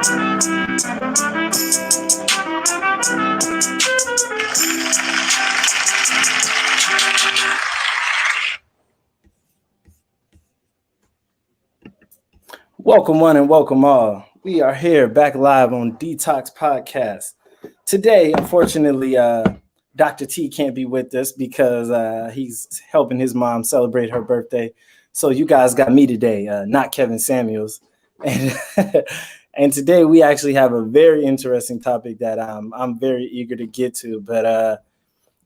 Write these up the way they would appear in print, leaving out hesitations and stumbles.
Welcome one and welcome all. We are here back live on Detox Podcast. Today, unfortunately, Dr. T can't be with us because he's helping his mom celebrate her birthday. So you guys got me today, not Kevin Samuels. And and today we actually have a very interesting topic that I'm very eager to get to. But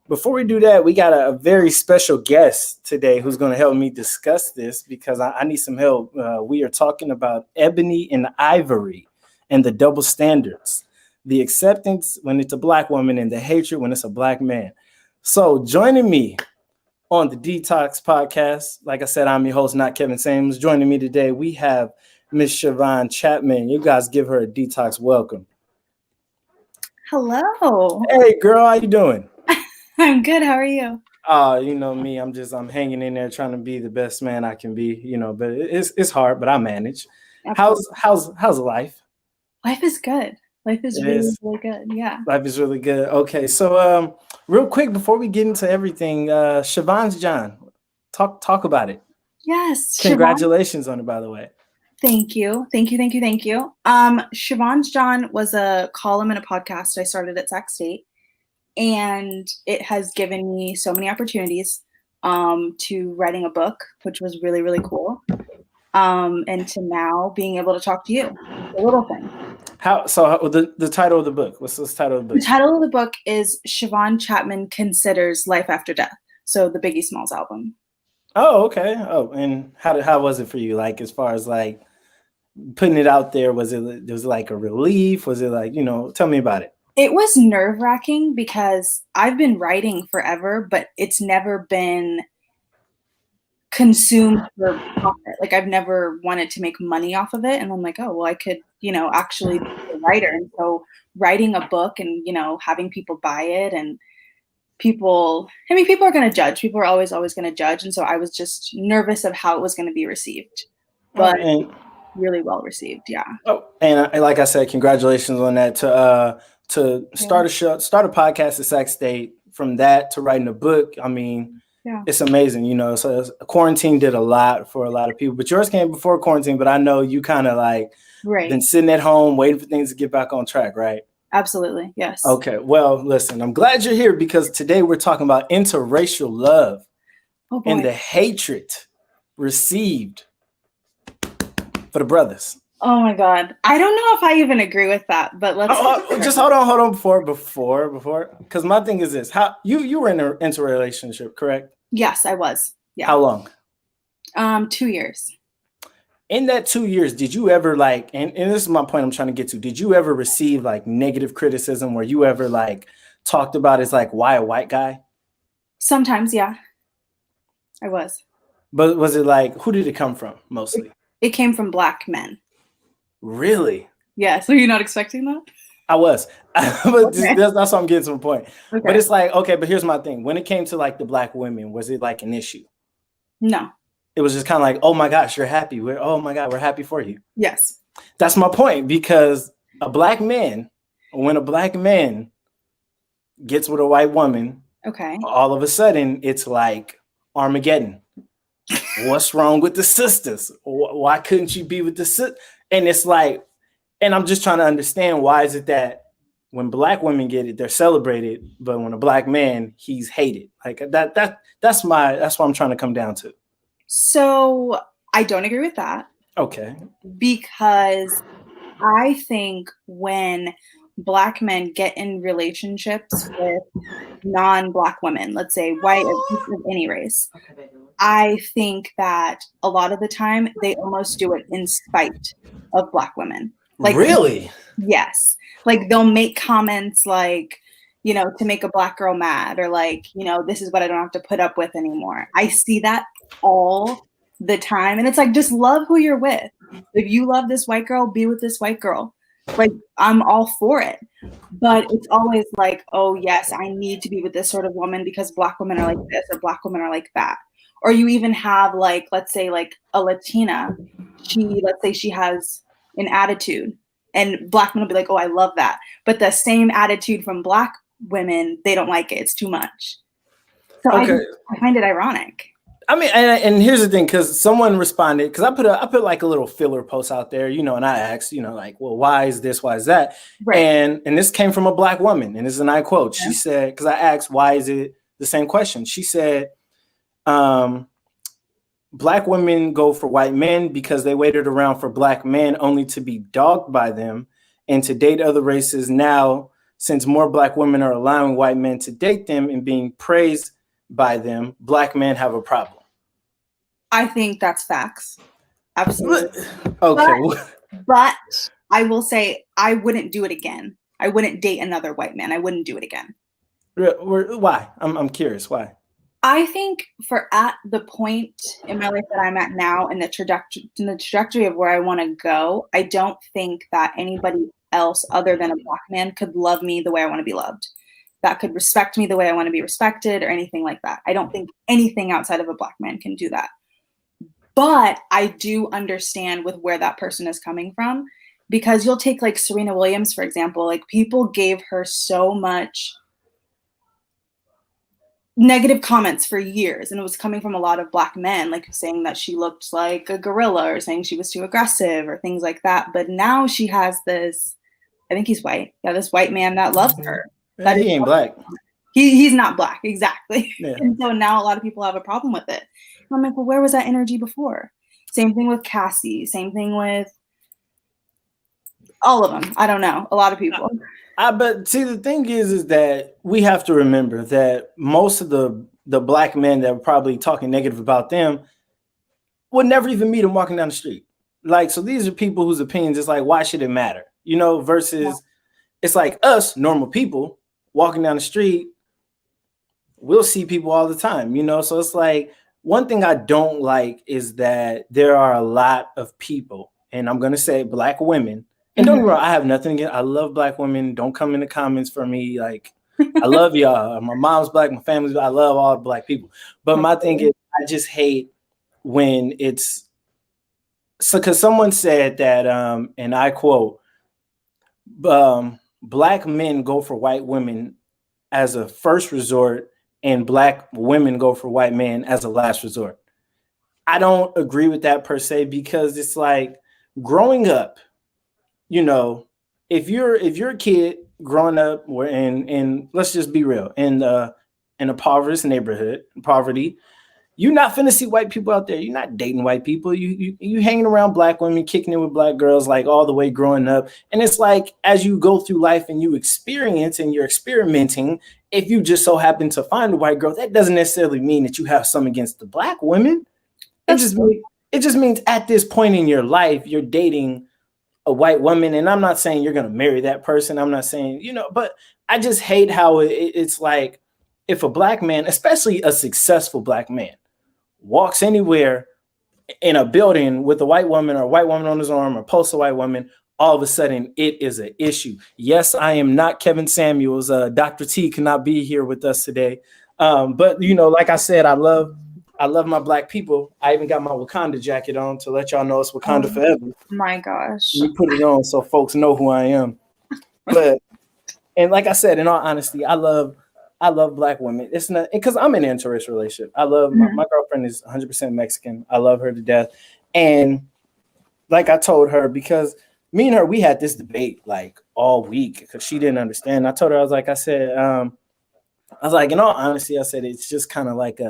before we do that, we got a very special guest today who's going to help me discuss this because I need some help. We are talking about Ebony and Ivory and the double standards, the acceptance when it's a Black woman and the hatred when it's a Black man. So joining me on the Detox Podcast, like I said, I'm your host, not Kevin Samuels. Joining me today, we have Miss Siobhan Chapman. You guys give her a Detox welcome. Hello. Hey, girl, how you doing? I'm good. How are you? You know me. I'm hanging in there trying to be the best man I can be. But it's hard, but I manage. Absolutely. How's life? Life is good. Life is really good. Yeah. Life is really good. Okay, so real quick before we get into everything, Siobhan's John, talk about it. Yes. Congratulations on it, by the way. Thank you. Siobhan's John was a column and a podcast I started at Sac State. And it has given me so many opportunities to writing a book, which was really, really cool. And to now being able to talk to you, a little thing. The title of the book? What's the title of the book? The title of the book is Siobhan Chapman Considers Life After Death. So the Biggie Smalls album. Oh, okay. Oh, and how was it for you? Like, as far as like putting it out there, was it like a relief? Was it like, tell me about it. It was nerve-wracking because I've been writing forever, but it's never been consumed for profit. Like, I've never wanted to make money off of it. And I'm like, oh, well, I could, actually be a writer. And so writing a book and, having people buy it and people are going to judge. People are always going to judge. And so I was just nervous of how it was going to be received. But really well received, yeah. Oh, and like I said, congratulations on that. To start a podcast at Sac State, from that to writing a book, I mean, It's amazing, So quarantine did a lot for a lot of people, but yours came before quarantine. But I know you kind of like been sitting at home waiting for things to get back on track, right? Absolutely, yes. Okay, well, listen, I'm glad you're here because today we're talking about interracial love and the hatred received for the brothers. Oh my God. I don't know if I even agree with that, but let's just hold on before, because my thing is this. How you were in a relationship, correct? Yes, I was. Yeah. How long? 2 years. In that 2 years, did you ever like, and this is my point I'm trying to get to, did you ever receive like negative criticism where you ever like talked about as like, why a white guy? Sometimes, yeah. I was. But was it like, who did it come from mostly? It came from Black men. Really? Yeah. So you're not expecting that? I was. But that's what I'm getting to the point. Okay. But it's like, okay, but here's my thing. When it came to like the Black women, was it like an issue? No. It was just kind of like, oh my gosh, you're happy. Oh my God, we're happy for you. Yes. That's my point, because when a Black man gets with a white woman, okay, all of a sudden it's like Armageddon. What's wrong with the sisters? Why couldn't you be with the sister? And it's like, and I'm just trying to understand, why is it that when Black women get it, they're celebrated, but when a Black man, he's hated? Like that's what I'm trying to come down to. So I don't agree with that. Okay. Because I think when Black men get in relationships with non-Black women, let's say white or of any race, I think that a lot of the time they almost do it in spite of Black women. Like, really? Yes. Like, they'll make comments like, to make a Black girl mad, or like, this is what I don't have to put up with anymore. I see that all the time. And it's like, just love who you're with. If you love this white girl, be with this white girl. Like, I'm all for it. But it's always like, oh yes, I need to be with this sort of woman because Black women are like this or Black women are like that. Or you even have like, let's say like a Latina, let's say she has an attitude And black men will be like, oh, I love that. But the same attitude from black women, they don't like it. It's too much. So Okay. I find it ironic. I mean, and here's the thing, because someone responded, because I put like a little filler post out there, you know, and I asked, you know, like, well, why is this? Why is that? Right. And this came from a black woman, and this is an I quote. She said, because I asked, why is it the same question? She said, black women go for white men because they waited around for black men only to be dogged by them and to date other races. Now, since more black women are allowing white men to date them and being praised by them, black men have a problem. I think that's facts. Absolutely. Okay. But I will say I wouldn't do it again. I wouldn't date another white man. I wouldn't do it again. Why? I'm curious. Why? I think for at the point in my life that I'm at now and the trajectory of where I want to go, I don't think that anybody else other than a black man could love me the way I want to be loved, that could respect me the way I want to be respected or anything like that. I don't think anything outside of a black man can do that. But I do understand with where that person is coming from, because you'll take like Serena Williams, for example, like people gave her so much negative comments for years, and it was coming from a lot of black men, like saying that she looked like a gorilla or saying she was too aggressive or things like that. But now she has this, I think he's white. Yeah, this white man that loves her. That he ain't black. He's not black, exactly. Yeah. And so now a lot of people have a problem with it. And I'm like, well, where was that energy before? Same thing with Cassie. Same thing with all of them. I don't know. A lot of people. But see, the thing is that we have to remember that most of the black men that were probably talking negative about them would never even meet them walking down the street. Like, so these are people whose opinions, it's like, why should it matter? You know, versus it's like us, normal people, walking down the street, we'll see people all the time, you know? So it's like, one thing I don't like is that there are a lot of people, and I'm going to say black women, and don't get me wrong, I have nothing against, I love black women. Don't come in the comments for me. Like, I love y'all. My mom's black, my family's black. I love all the black people. But my thing is, I just hate when it's, so because someone said that, and I quote, black men go for white women as a first resort and black women go for white men as a last resort. I don't agree with that per se, because it's like growing up, you know, if you're a kid growing up in let's just be real, in a impoverished neighborhood, poverty, you're not finna see white people out there. You're not dating white people. You hanging around black women, kicking it with black girls, like all the way growing up. And it's like, as you go through life and you experience and you're experimenting, if you just so happen to find a white girl, that doesn't necessarily mean that you have some against the black women. It just means at this point in your life, you're dating a white woman. And I'm not saying you're going to marry that person. I'm not saying, you know, but I just hate how it's like, if a black man, especially a successful black man, walks anywhere in a building with a white woman or a white woman on his arm or posts a white woman, all of a sudden it is an issue. Yes, I am not Kevin Samuels. Dr. T cannot be here with us today. But, you know, like I said, I love my black people. I even got my Wakanda jacket on to let y'all know it's Wakanda forever. My gosh. We put it on so folks know who I am. But, and like I said, in all honesty, I love black women. It's not because I'm in an interracial relationship. I love my girlfriend is 100% Mexican. I love her to death. And like I told her, because me and her, we had this debate like all week because she didn't understand. I told her, I was like, in all honesty, I said, it's just kind of like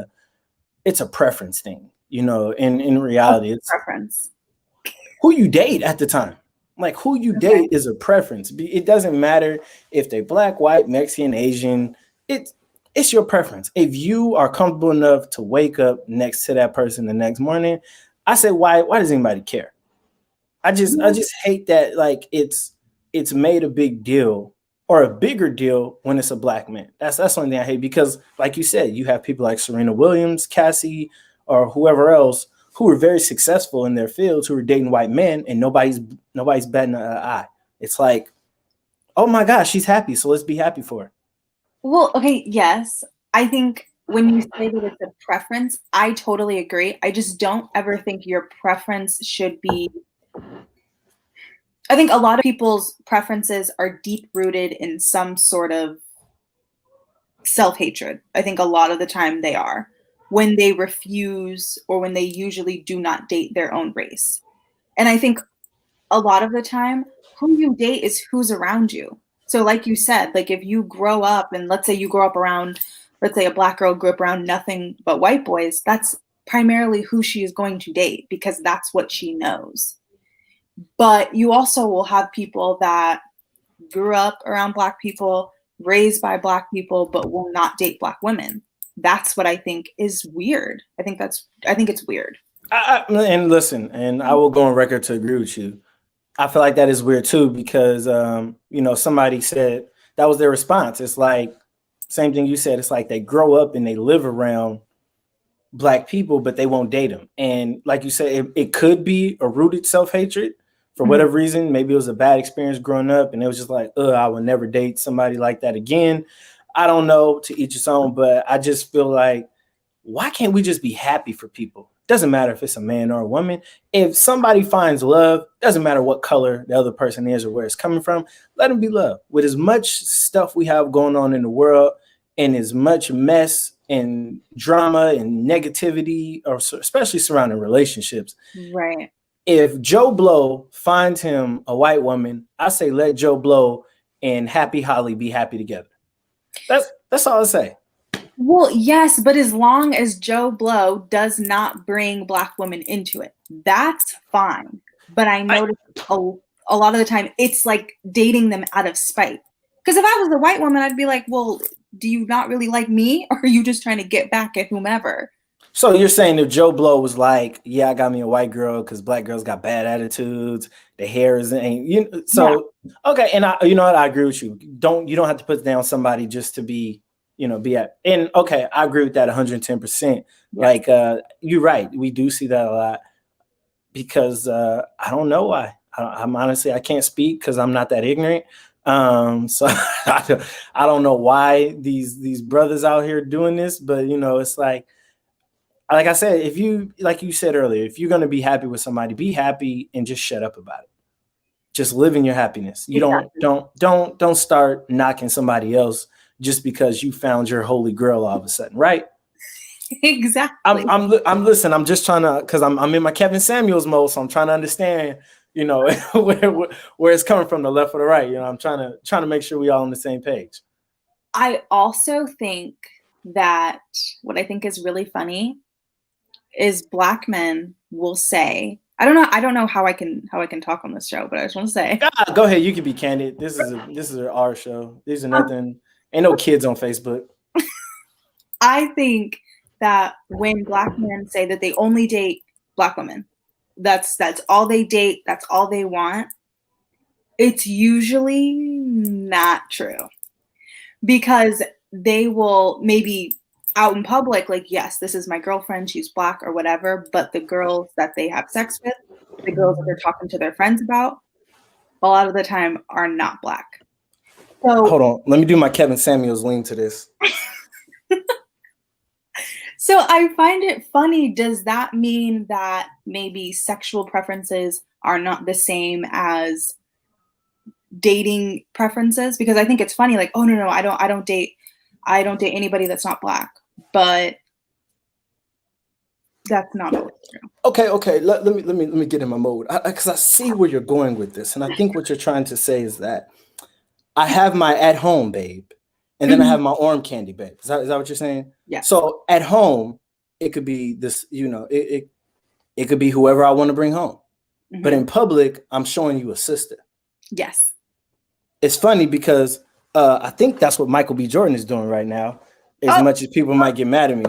it's a preference thing, you know, in reality, it's preference. Who you date at the time. Like, who you date is a preference. It doesn't matter if they're black, white, Mexican, Asian. It's your preference. If you are comfortable enough to wake up next to that person the next morning, I say, why does anybody care? I just hate that, like, it's made a big deal or a bigger deal when it's a black man. That's the only thing I hate, because like you said, you have people like Serena Williams, Cassie, or whoever else who are very successful in their fields who are dating white men, and nobody's batting an eye. It's like, oh my gosh, she's happy, so let's be happy for her. Well, okay, yes. I think when you say that it's a preference, I totally agree. I just don't ever think your preference should be, I think a lot of people's preferences are deep rooted in some sort of self-hatred. I think a lot of the time they are, when they refuse or when they usually do not date their own race. And I think a lot of the time, who you date is who's around you. So like you said, like if you grow up and let's say you grow up around, let's say a black girl grew up around nothing but white boys, that's primarily who she is going to date because that's what she knows. But you also will have people that grew up around black people, raised by black people, but will not date black women. That's what I think is weird. I think it's weird. And listen, and I will go on record to agree with you. I feel like that is weird too because somebody said that was their response. It's like same thing you said. It's like they grow up and they live around black people, but they won't date them. And like you said, it could be a rooted self-hatred for whatever reason. Maybe it was a bad experience growing up and it was just like, I will never date somebody like that again. I don't know, to each his own, but I just feel like, why can't we just be happy for people? Doesn't matter if it's a man or a woman. If somebody finds love, doesn't matter what color the other person is or where it's coming from, let them be loved. With as much stuff we have going on in the world and as much mess and drama and negativity, or especially surrounding relationships. Right. If Joe Blow finds him a white woman, I say let Joe Blow and Happy Holly be happy together. That's all I say. Well, yes, but as long as Joe Blow does not bring black women into it, that's fine. But I notice a lot of the time it's like dating them out of spite. Because if I was a white woman, I'd be like, well, do you not really like me? Or are you just trying to get back at whomever? So you're saying if Joe Blow was like, yeah, I got me a white girl because black girls got bad attitudes, the hair is ain't okay, and you know what, I agree with you. You don't have to put down somebody just to be at, and okay, I agree with that 110%. Yeah. Like you're right, we do see that a lot because I don't know why. I'm honestly, I can't speak because I'm not that ignorant. So I don't know why these brothers out here doing this, but it's like I said, if you, like you said earlier, if you're going to be happy with somebody, be happy and just shut up about it. Just live in your happiness. You don't start knocking somebody else just because you found your holy grail all of a sudden, right? Exactly. I'm listening. I'm just trying to, because I'm in my Kevin Samuels mode, so I'm trying to understand, where it's coming from, the left or the right. I'm trying to make sure we all on the same page. I also think that what I think is really funny is black men will say, I don't know how I can talk on this show, but I just want to say, go ahead, you can be candid. This is our show. These are nothing. Ain't no kids on Facebook. I think that when black men say that they only date black women, that's all they date, that's all they want, it's usually not true. Because they will maybe out in public, like, yes, this is my girlfriend, she's black or whatever, but the girls that they have sex with, the girls that they're talking to their friends about, a lot of the time are not black. So hold on, let me do my Kevin Samuels lean to this. So I find it funny. Does that mean that maybe sexual preferences are not the same as dating preferences? Because I think it's funny, like, oh no, I don't date anybody that's not black, but that's not always true. Okay. Let me get in my mode, because I see where you're going with this, and I think what you're trying to say is that I have my at home babe, and then I have my arm candy babe. Is that what you're saying? Yeah. So at home, it could be this, it could be whoever I want to bring home, but in public, I'm showing you a sister. Yes. It's funny because I think that's what Michael B. Jordan is doing right now, as much as people might get mad at me.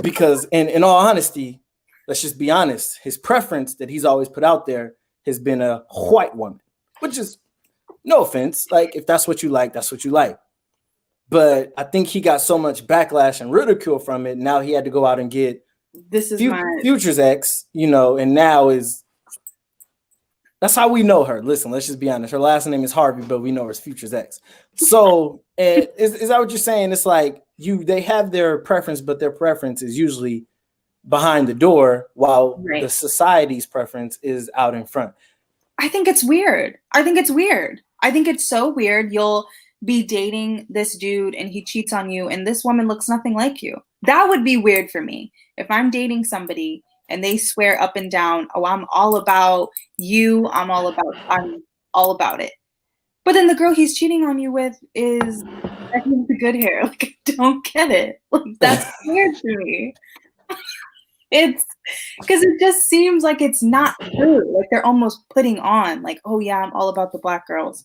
Because in all honesty, let's just be honest, his preference that he's always put out there has been a white woman, which is, no offense, like, if that's what you like, that's what you like. But I think he got so much backlash and ridicule from it. Now he had to go out and get Future's ex, and now that's how we know her. Listen, let's just be honest. Her last name is Harvey, but we know her as Future's ex. So is that what you're saying? It's like they have their preference, but their preference is usually behind the door, while the society's preference is out in front. I think it's weird. I think it's so weird. You'll be dating this dude and he cheats on you and this woman looks nothing like you. That would be weird for me. If I'm dating somebody and they swear up and down, "Oh, I'm all about you. I'm all about it." But then the girl he's cheating on you with is the good hair. Like, I don't get it. Like, that's weird to me. It's because it just seems like it's not true. Like they're almost putting on, like, "Oh yeah, I'm all about the black girls."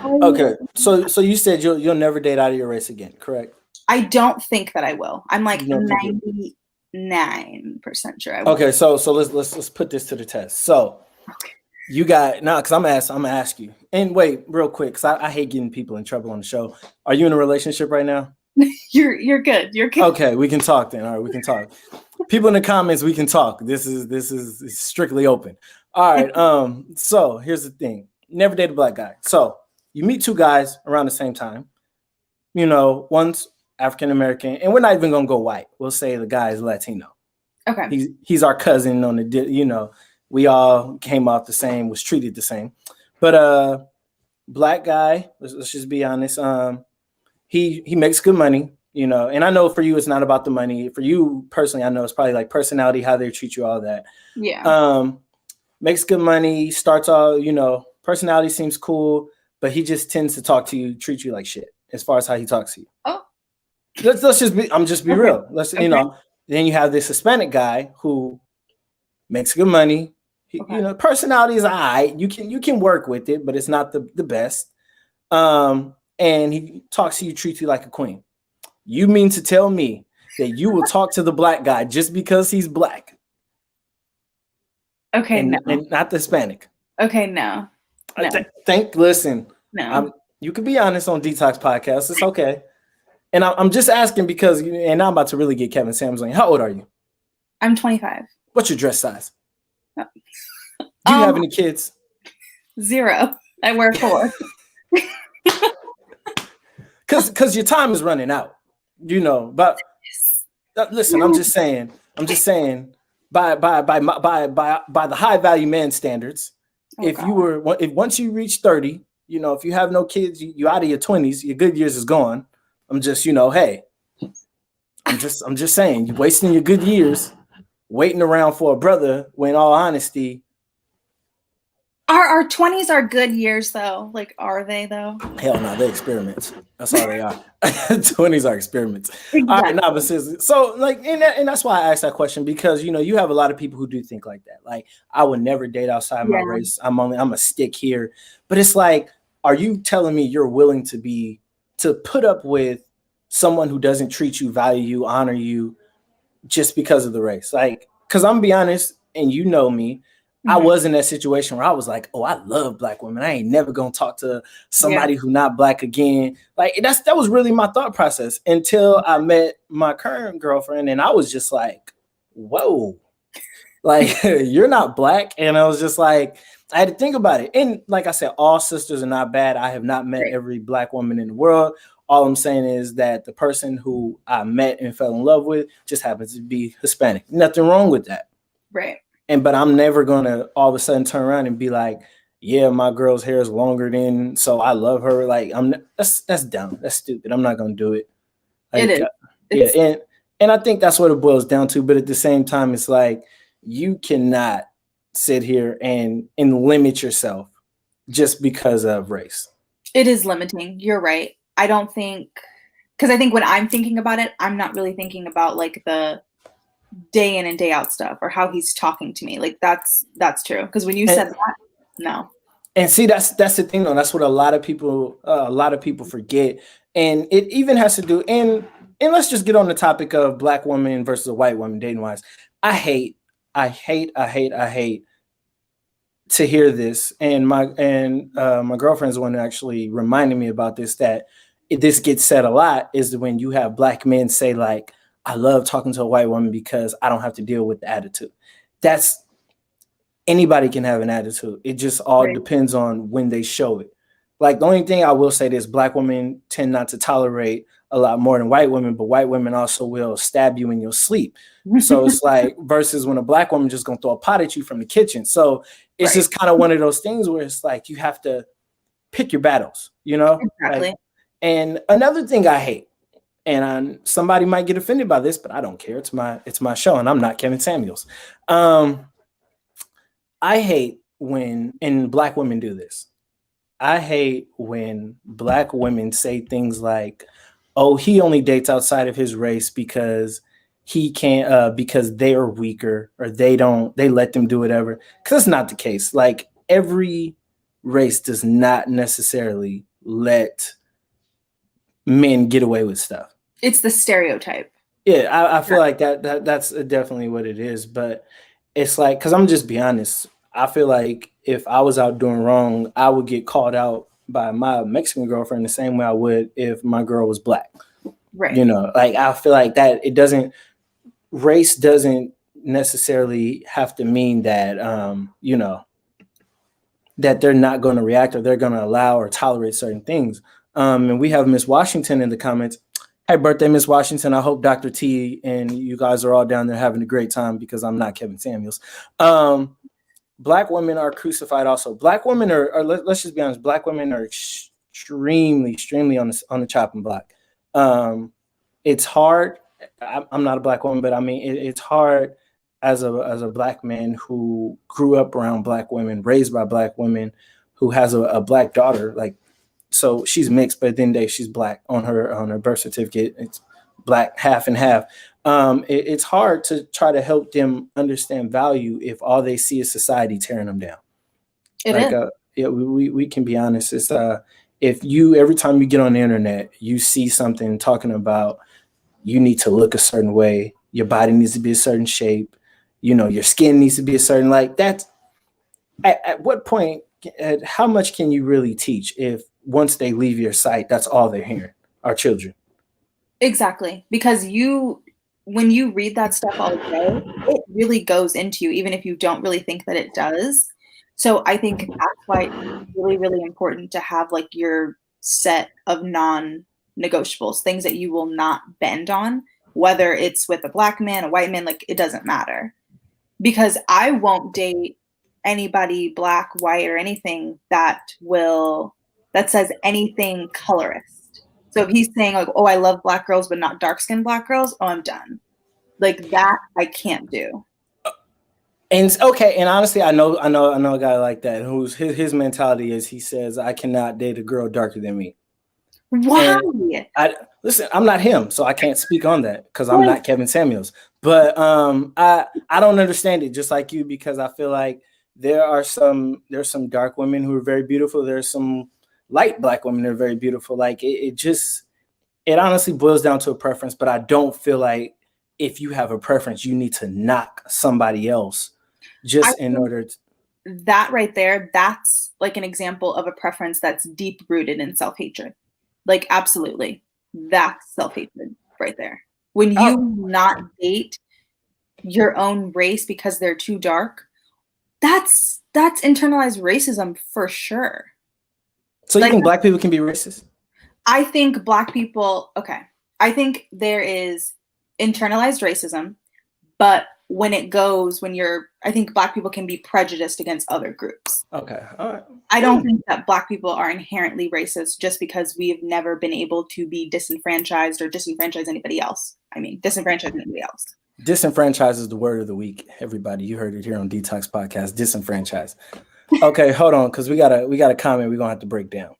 Okay, so you said you'll never date out of your race again, correct? I don't think that I will. I'm like You don't think you- 99% sure I will. Okay, so let's put this to the test. So you got now, because I'm gonna ask you. And wait, real quick, because I hate getting people in trouble on the show. Are you in a relationship right now? You're good. You're good. Okay, we can talk then. All right, we can talk. People in the comments, we can talk. This is strictly open. All right. So here's the thing. Never date a black guy. So you meet two guys around the same time. You know, one's African American, and we're not even gonna go white. We'll say the guy is Latino. Okay. He's our cousin on the, you know, we all came off the same, was treated the same. But black guy, let's just be honest. He makes good money, you know, and I know for you it's not about the money. For you personally, I know it's probably like personality, how they treat you, all that. Yeah. Makes good money, starts all, you know, personality seems cool, but he just tends to talk to you, treat you like shit as far as how he talks to you. Oh. Let's just be okay. Real. Let's you know, then you have this Hispanic guy who makes good money. You know, personality is all right. You can work with it, but it's not the best. And he talks to you, treats you like a queen. You mean to tell me that you will talk to the black guy just because he's black? Okay, and, no. And not the Hispanic. Okay, no. Listen. No. You can be honest on Detox Podcast. It's okay. And I'm just asking because, and I'm about to really get Kevin Samuels on you. How old are you? I'm 25. What's your dress size? No. Do you have any kids? 0. I wear 4. Because your time is running out, you know. But listen, I'm just saying, by the high value man standards, if once you reach 30, you know, if you have no kids, you out of your 20s, your good years is gone. I'm just, you know, hey, I'm just saying, you're wasting your good years waiting around for a brother. When, in all honesty, our 20s are good years though. Like, are they though? Hell no, they're experiments. That's all they are. 20s are experiments. Exactly. All right, no, but so like, and that's why I asked that question, because you know you have a lot of people who do think like that. Like, I would never date outside my race. I'm a stick here. But it's like, are you telling me you're willing to put up with someone who doesn't treat you, value you, honor you, just because of the race? Like, because I'm gonna be honest, and you know me. I was in that situation where I was like, oh, I love black women. I ain't never gonna talk to somebody who not black again. Like, that was really my thought process until I met my current girlfriend, and I was just like, whoa, like you're not black. And I was just like, I had to think about it. And like I said, all sisters are not bad. I have not met every black woman in the world. All I'm saying is that the person who I met and fell in love with just happens to be Hispanic. Nothing wrong with that. Right. But I'm never gonna all of a sudden turn around and be like, yeah, my girl's hair is longer than, so I love her. Like, that's dumb. That's stupid. I'm not gonna do it. Like, it is. And I think that's what it boils down to. But at the same time, it's like, you cannot sit here and limit yourself just because of race. It is limiting. You're right. I don't think, because I think when I'm thinking about it, I'm not really thinking about like the day in and day out stuff or how he's talking to me. Like, that's true. Because when you said that, no. And see, that's the thing though. That's what a lot of people forget. And it even has to do, and let's just get on the topic of black women versus a white woman dating wise. I hate to hear this. And my girlfriend's the one who actually reminded me about this, that this gets said a lot, is when you have black men say like, I love talking to a white woman because I don't have to deal with the attitude. That's, anybody can have an attitude. It just all depends on when they show it. Like, the only thing I will say is black women tend not to tolerate a lot more than white women, but white women also will stab you in your sleep. So it's like, versus when a black woman just gonna throw a pot at you from the kitchen. So it's just kind of one of those things where it's like you have to pick your battles, you know? Exactly. Like, and another thing I hate, and somebody might get offended by this, but I don't care. It's my show, and I'm not Kevin Samuels. I hate when, and black women do this. I hate when black women say things like, "Oh, he only dates outside of his race because he can't, because they are weaker, or they let them do whatever." Because that's not the case. Like, every race does not necessarily let men get away with stuff. It's the stereotype. Yeah, I feel like that's definitely what it is. But it's like, because I'm just be honest, I feel like if I was out doing wrong, I would get called out by my Mexican girlfriend the same way I would if my girl was black. Right. You know, like, I feel like that race doesn't necessarily have to mean that, you know, that they're not going to react or they're going to allow or tolerate certain things. And we have Miss Washington in the comments. Hey, birthday, Miss Washington. I hope Dr. T and you guys are all down there having a great time, because I'm not Kevin Samuels. Black women are crucified also. Black women are let's just be honest, black women are extremely on the chopping block. It's hard. I'm not a black woman, but I mean, it's hard as a black man who grew up around black women, raised by black women, who has a black daughter. Like, so she's mixed, but then she's black on her birth certificate. It's black, half and half. It's hard to try to help them understand value if all they see is society tearing them down. Yeah, we can be honest. It's if you, every time you get on the internet, you see something talking about you need to look a certain way, your body needs to be a certain shape, you know, your skin needs to be a certain, like, that's at what point, how much can you really teach if once they leave your sight, that's all they're hearing, our children? Exactly. Because when you read that stuff all day, it really goes into you, even if you don't really think that it does. So I think that's why it's really, really important to have like your set of non-negotiables, things that you will not bend on, whether it's with a black man, a white man, like, it doesn't matter. Because I won't date anybody black, white, or anything that says anything colorist. So if he's saying like, "Oh, I love black girls, but not dark-skinned black girls," oh, I'm done. Like, that I can't do. And okay, and honestly, I know a guy like that who's his mentality is, he says, "I cannot date a girl darker than me." Why? Listen, I'm not him, so I can't speak on that because I'm not Kevin Samuels. But I don't understand it, just like you, because I feel like there's some dark women who are very beautiful. There's some light black women that are very beautiful. Like, it honestly boils down to a preference. But I don't feel like if you have a preference, you need to knock somebody else just in order to. That right there, that's like an example of a preference that's deep rooted in self-hatred. Like, absolutely. That's self-hatred right there. When you not date your own race because they're too dark, that's internalized racism for sure. So you think black people can be racist? I think black people, okay. I think there is internalized racism, but I think black people can be prejudiced against other groups. Okay. All right. I don't think that black people are inherently racist just because we have never been able to be disenfranchised or disenfranchise anybody else. I mean, disenfranchise anybody else. Disenfranchise is the word of the week, everybody. You heard it here on Detox Podcast. Disenfranchise. Okay, hold on, because we got a comment we're gonna have to break down.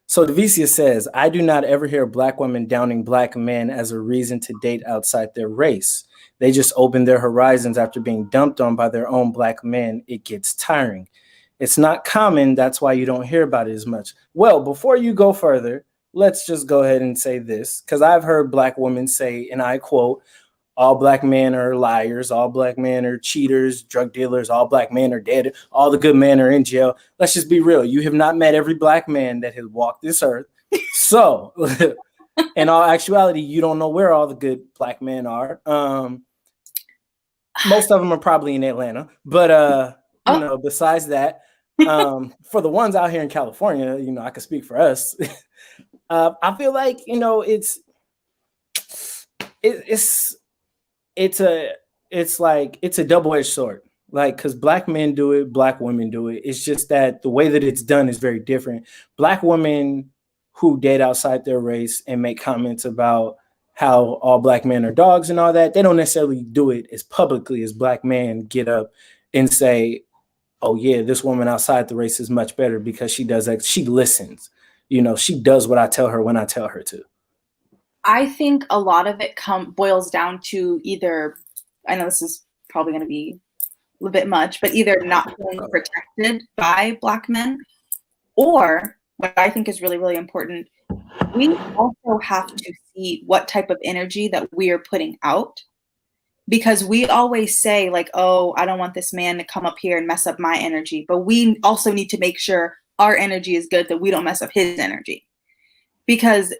So Devicia says, "I do not ever hear black women downing black men as a reason to date outside their race. They just open their horizons after being dumped on by their own black men. It gets tiring. It's not common. That's why you don't hear about it as much." Well, before you go further, let's just go ahead and say this, because I've heard black women say, and I quote, "All black men are liars. All black men are cheaters, drug dealers. All black men are dead. All the good men are in jail." Let's just be real. You have not met every black man that has walked this earth. So in all actuality, you don't know where all the good black men are. Most of them are probably in Atlanta. But, you know, besides that, for the ones out here in California, you know, I can speak for us. I feel like, you know, it's a double-edged sword. Like, because black men do it, black women do it. It's just that the way that it's done is very different. Black women who date outside their race and make comments about how all black men are dogs and all that, they don't necessarily do it as publicly as black men get up and say, oh yeah, this woman outside the race is much better because she does that. She listens. She does what I tell her when I tell her to. I think a lot of it boils down to either, I know this is probably going to be a little bit much, but either not feeling protected by black men, or what I think is really, really important, we also have to see what type of energy that we are putting out. Because we always say like, oh, I don't want this man to come up here and mess up my energy. But we also need to make sure our energy is good, that we don't mess up his energy. Because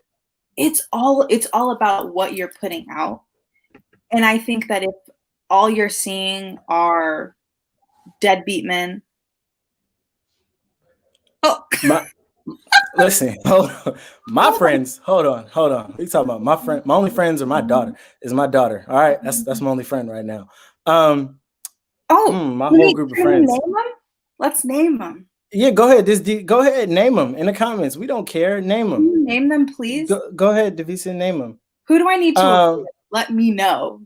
it's all about what you're putting out. And I think that if all you're seeing are deadbeat men. Oh, listen, hold on. My friends, hold on. What are you talking about? My only friends are my daughter. Is my daughter. All right, that's my only friend right now. My whole group of friends. Name them? Let's name them. Yeah, go ahead. Go ahead, name them in the comments. We don't care. Name them. Can you name them, please. Go ahead, Davisa, name them. Who do I need to? Let me know.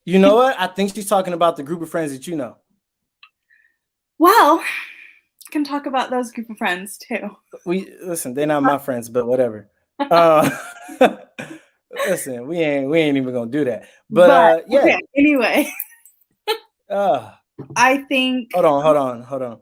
You know what? I think she's talking about the group of friends that you know. Well, I can talk about those group of friends too. Listen, they're not my friends, but whatever. Listen, we ain't even gonna do that. But yeah. Okay, anyway. I think. Hold on.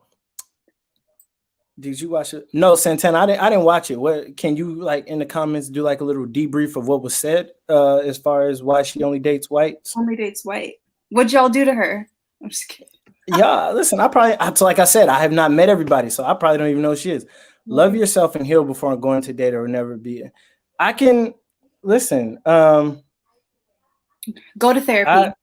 Did you watch it? No, Santana, I didn't watch it. What can you like in the comments do like a little debrief of what was said as far as why she only dates whites? Only dates white. What'd y'all do to her? I'm just kidding. Yeah, listen, like I said, I have not met everybody, so I probably don't even know who she is. Love yourself and heal before going to date or never be. I can listen. Go to therapy.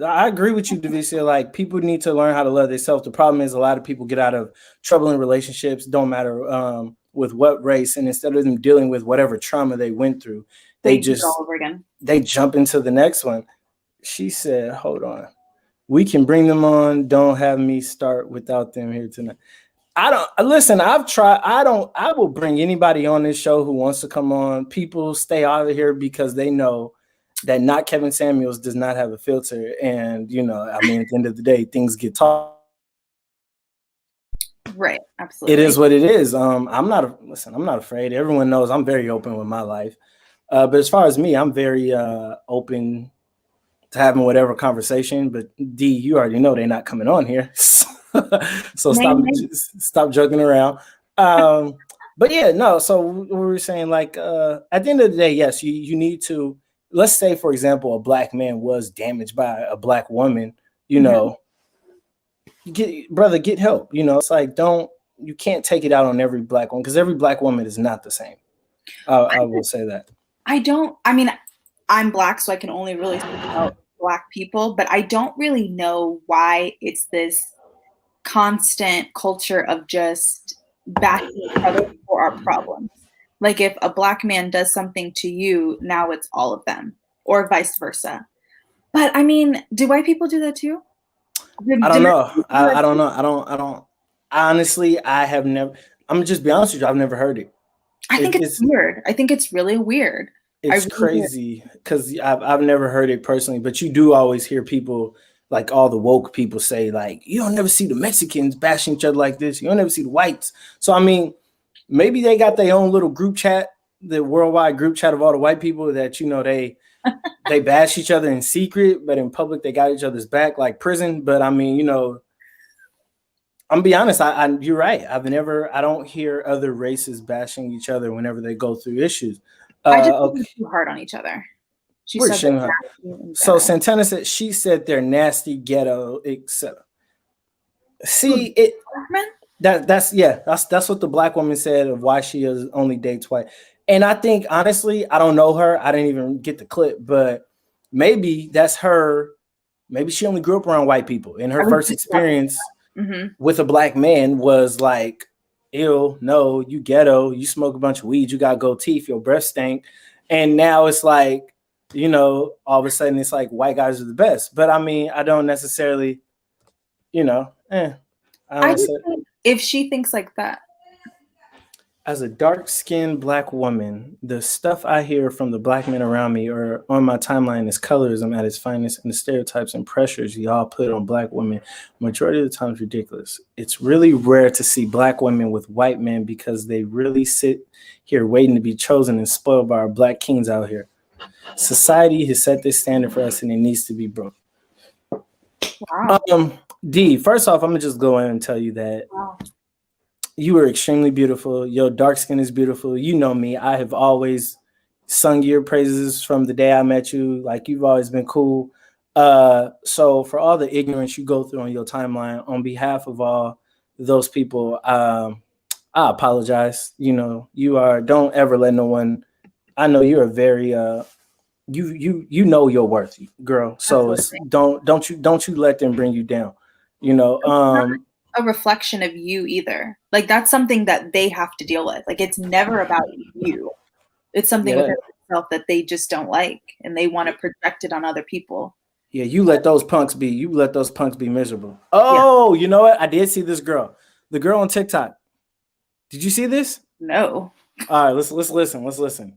I agree with you, Davisa. Like, people need to learn how to love themselves. The problem is a lot of people get out of trouble in relationships, don't matter with what race, and instead of them dealing with whatever trauma they went through, they just all over again. They jump into the next one. She said, hold on. We can bring them on. Don't have me start without them here tonight. I've tried. I will bring anybody on this show who wants to come on. People stay out of here because they know that not Kevin Samuels does not have a filter. And, at the end of the day, things get talked. Right. Absolutely. It is what it is. I'm not afraid. Everyone knows I'm very open with my life. But as far as me, I'm very open to having whatever conversation. But D, you already know they're not coming on here. So stop joking around. But yeah, no. So we were saying, like, at the end of the day, yes, you need to. Let's say, for example, a black man was damaged by a black woman. Get help. It's like you can't take it out on every black woman because every black woman is not the same. I will say that. I'm black, so I can only really speak about black people, but I don't really know why it's this constant culture of just bashing each other for our problems. Like, if a black man does something to you, now it's all of them, or vice versa. But do white people do that too? I don't know. I don't know. Honestly, I have never. I'm just be honest with you. I've never heard it. I think it's weird. I think it's really weird. It's crazy because I've never heard it personally, but you do always hear people, like all the woke people, say, like, you don't never see the Mexicans bashing each other like this. You don't never see the whites. So maybe they got their own little group chat, the worldwide group chat of all the white people that they bash each other in secret, but in public they got each other's back like prison. But I'm be honest, you're right. I don't hear other races bashing each other whenever they go through issues. I just think it's too hard on each other. So Santana said she said they're nasty, ghetto, etc. See it. That's what the black woman said of why she only dates white. And I think, honestly, I don't know her. I didn't even get the clip, but maybe that's her. Maybe she only grew up around white people, and her first experience with a black man was like, ew, no, you ghetto, you smoke a bunch of weed, you got gold teeth, your breath stink. And now it's like, all of a sudden it's like white guys are the best. But I mean, I don't necessarily, I I don't just say. think if she thinks like that. As a dark-skinned black woman, the stuff I hear from the black men around me or on my timeline is colorism at its finest, and the stereotypes and pressures y'all put on black women, majority of the time, is ridiculous. It's really rare to see black women with white men because they really sit here waiting to be chosen and spoiled by our black kings out here. Society has set this standard for us, and it needs to be broken. Wow. D, first off, I'm gonna just go in and tell you that you are extremely beautiful. Your dark skin is beautiful. You know me. I have always sung your praises from the day I met you. Like, you've always been cool. So for all the ignorance you go through on your timeline, on behalf of all those people, I apologize. Don't ever let no one. I know you're a very you know your worth, girl. So don't you let them bring you down. A reflection of you either. Like, that's something that they have to deal with. Like, it's never about you. It's something within itself that they just don't like, and they want to project it on other people. Yeah, you let those punks be miserable. Oh, yeah. You know what? I did see this girl. The girl on TikTok. Did you see this? No. All right, let's listen. Let's listen.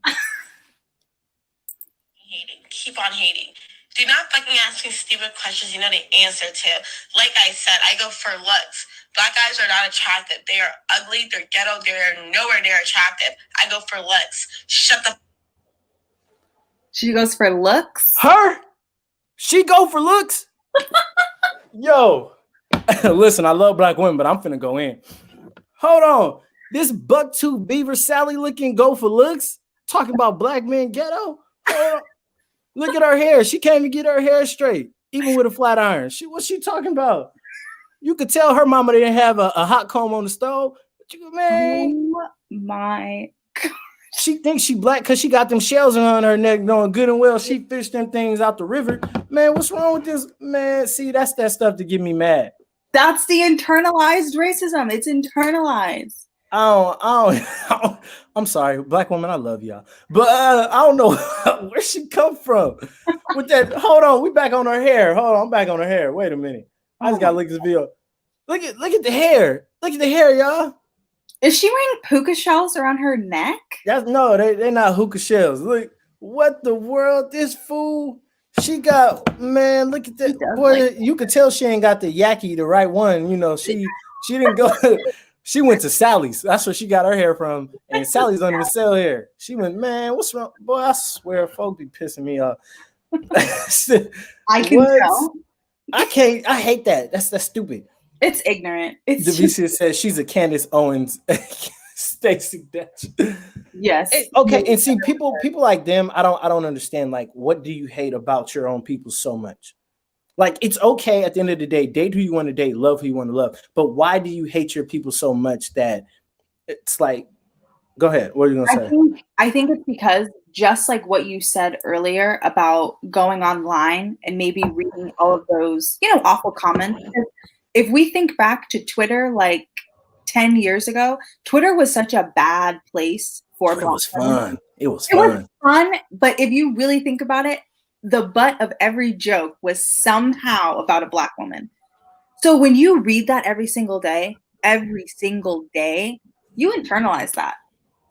Keep on hating. Do not fucking ask me stupid questions you know the answer to. Like I said, I go for looks. Black guys are not attractive. They are ugly. They're ghetto. They're nowhere near attractive. I go for looks. Shut the. She goes for looks? Her? She go for looks? Yo. Listen, I love black women, but I'm finna go in. Hold on. This buck-tooth beaver Sally looking go for looks? Talking about black men ghetto? Look at her hair. She can't even get her hair straight, even with a flat iron. What's she talking about? You could tell her mama didn't have a hot comb on the stove. Man. Oh my God. She thinks she black because she got them shells on her neck, knowing good and well she fished them things out the river. Man, what's wrong with this? Man, see, that's that stuff to get me mad. That's the internalized racism. It's internalized. I'm sorry, black woman, I love y'all, but I don't know where she come from with that. Hold on, we back on her hair. Hold on, I'm back on her hair. Wait a minute, I just gotta look at this video. Look at the hair. Look at the hair, y'all. Is she wearing puka shells around her neck? They're not hookah shells. Look, what the world? This fool. She got, man. Look at that boy. You could tell she ain't got the yaki, the right one. She didn't go. She went to Sally's. That's where she got her hair from. And Sally's don't even sell hair. She went, man, what's wrong? Boy, I swear, folk be pissing me off. I can tell. I can't. I hate that. That's stupid. It's ignorant. It's Devicia says she's a Candace Owens. Stacey Dutch. Yes. Okay, and see, people like them, I don't understand. Like, what do you hate about your own people so much? Like, it's okay at the end of the day, date who you want to date, love who you want to love. But why do you hate your people so much that it's like, go ahead. What are you gonna say? I think it's because, just like what you said earlier about going online and maybe reading all of those, awful comments. If we think back to Twitter, like 10 years ago, Twitter was such a bad place for It was fun. It was fun, but if you really think about it, the butt of every joke was somehow about a black woman. So when you read that every single day, you internalize that.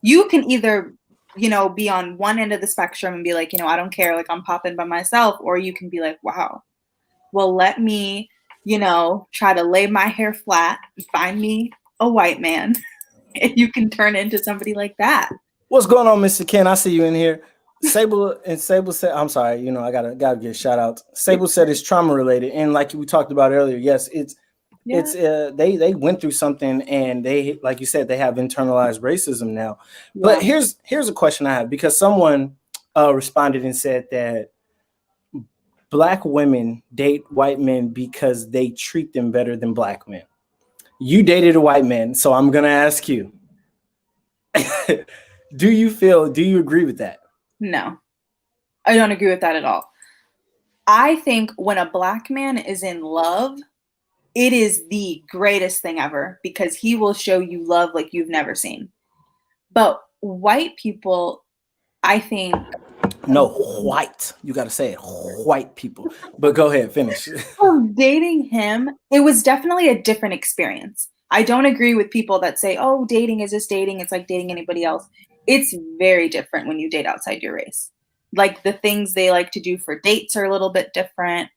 You can either, be on one end of the spectrum and be like, I don't care, like I'm popping by myself, or you can be like, wow, well, let me, try to lay my hair flat and find me a white man, and you can turn into somebody like that. What's going on, Mr. Ken? I see you in here. Sable said, I'm sorry, I gotta get shout out. Sable said it's trauma related, and like we talked about earlier, yes, it's they went through something, and they, like you said, they have internalized racism now. Yeah. But here's a question I have, because someone responded and said that black women date white men because they treat them better than black men. You dated a white man, so I'm gonna ask you. Do you agree with that? No, I don't agree with that at all. I think when a black man is in love, it is the greatest thing ever, because he will show you love like you've never seen. But white people, I think, No, white. You got to say it. White people. But go ahead, finish. Dating him, it was definitely a different experience. I don't agree with people that say, oh, dating is just dating. It's like dating anybody else. It's very different when you date outside your race. Like the things they like to do for dates are a little bit different.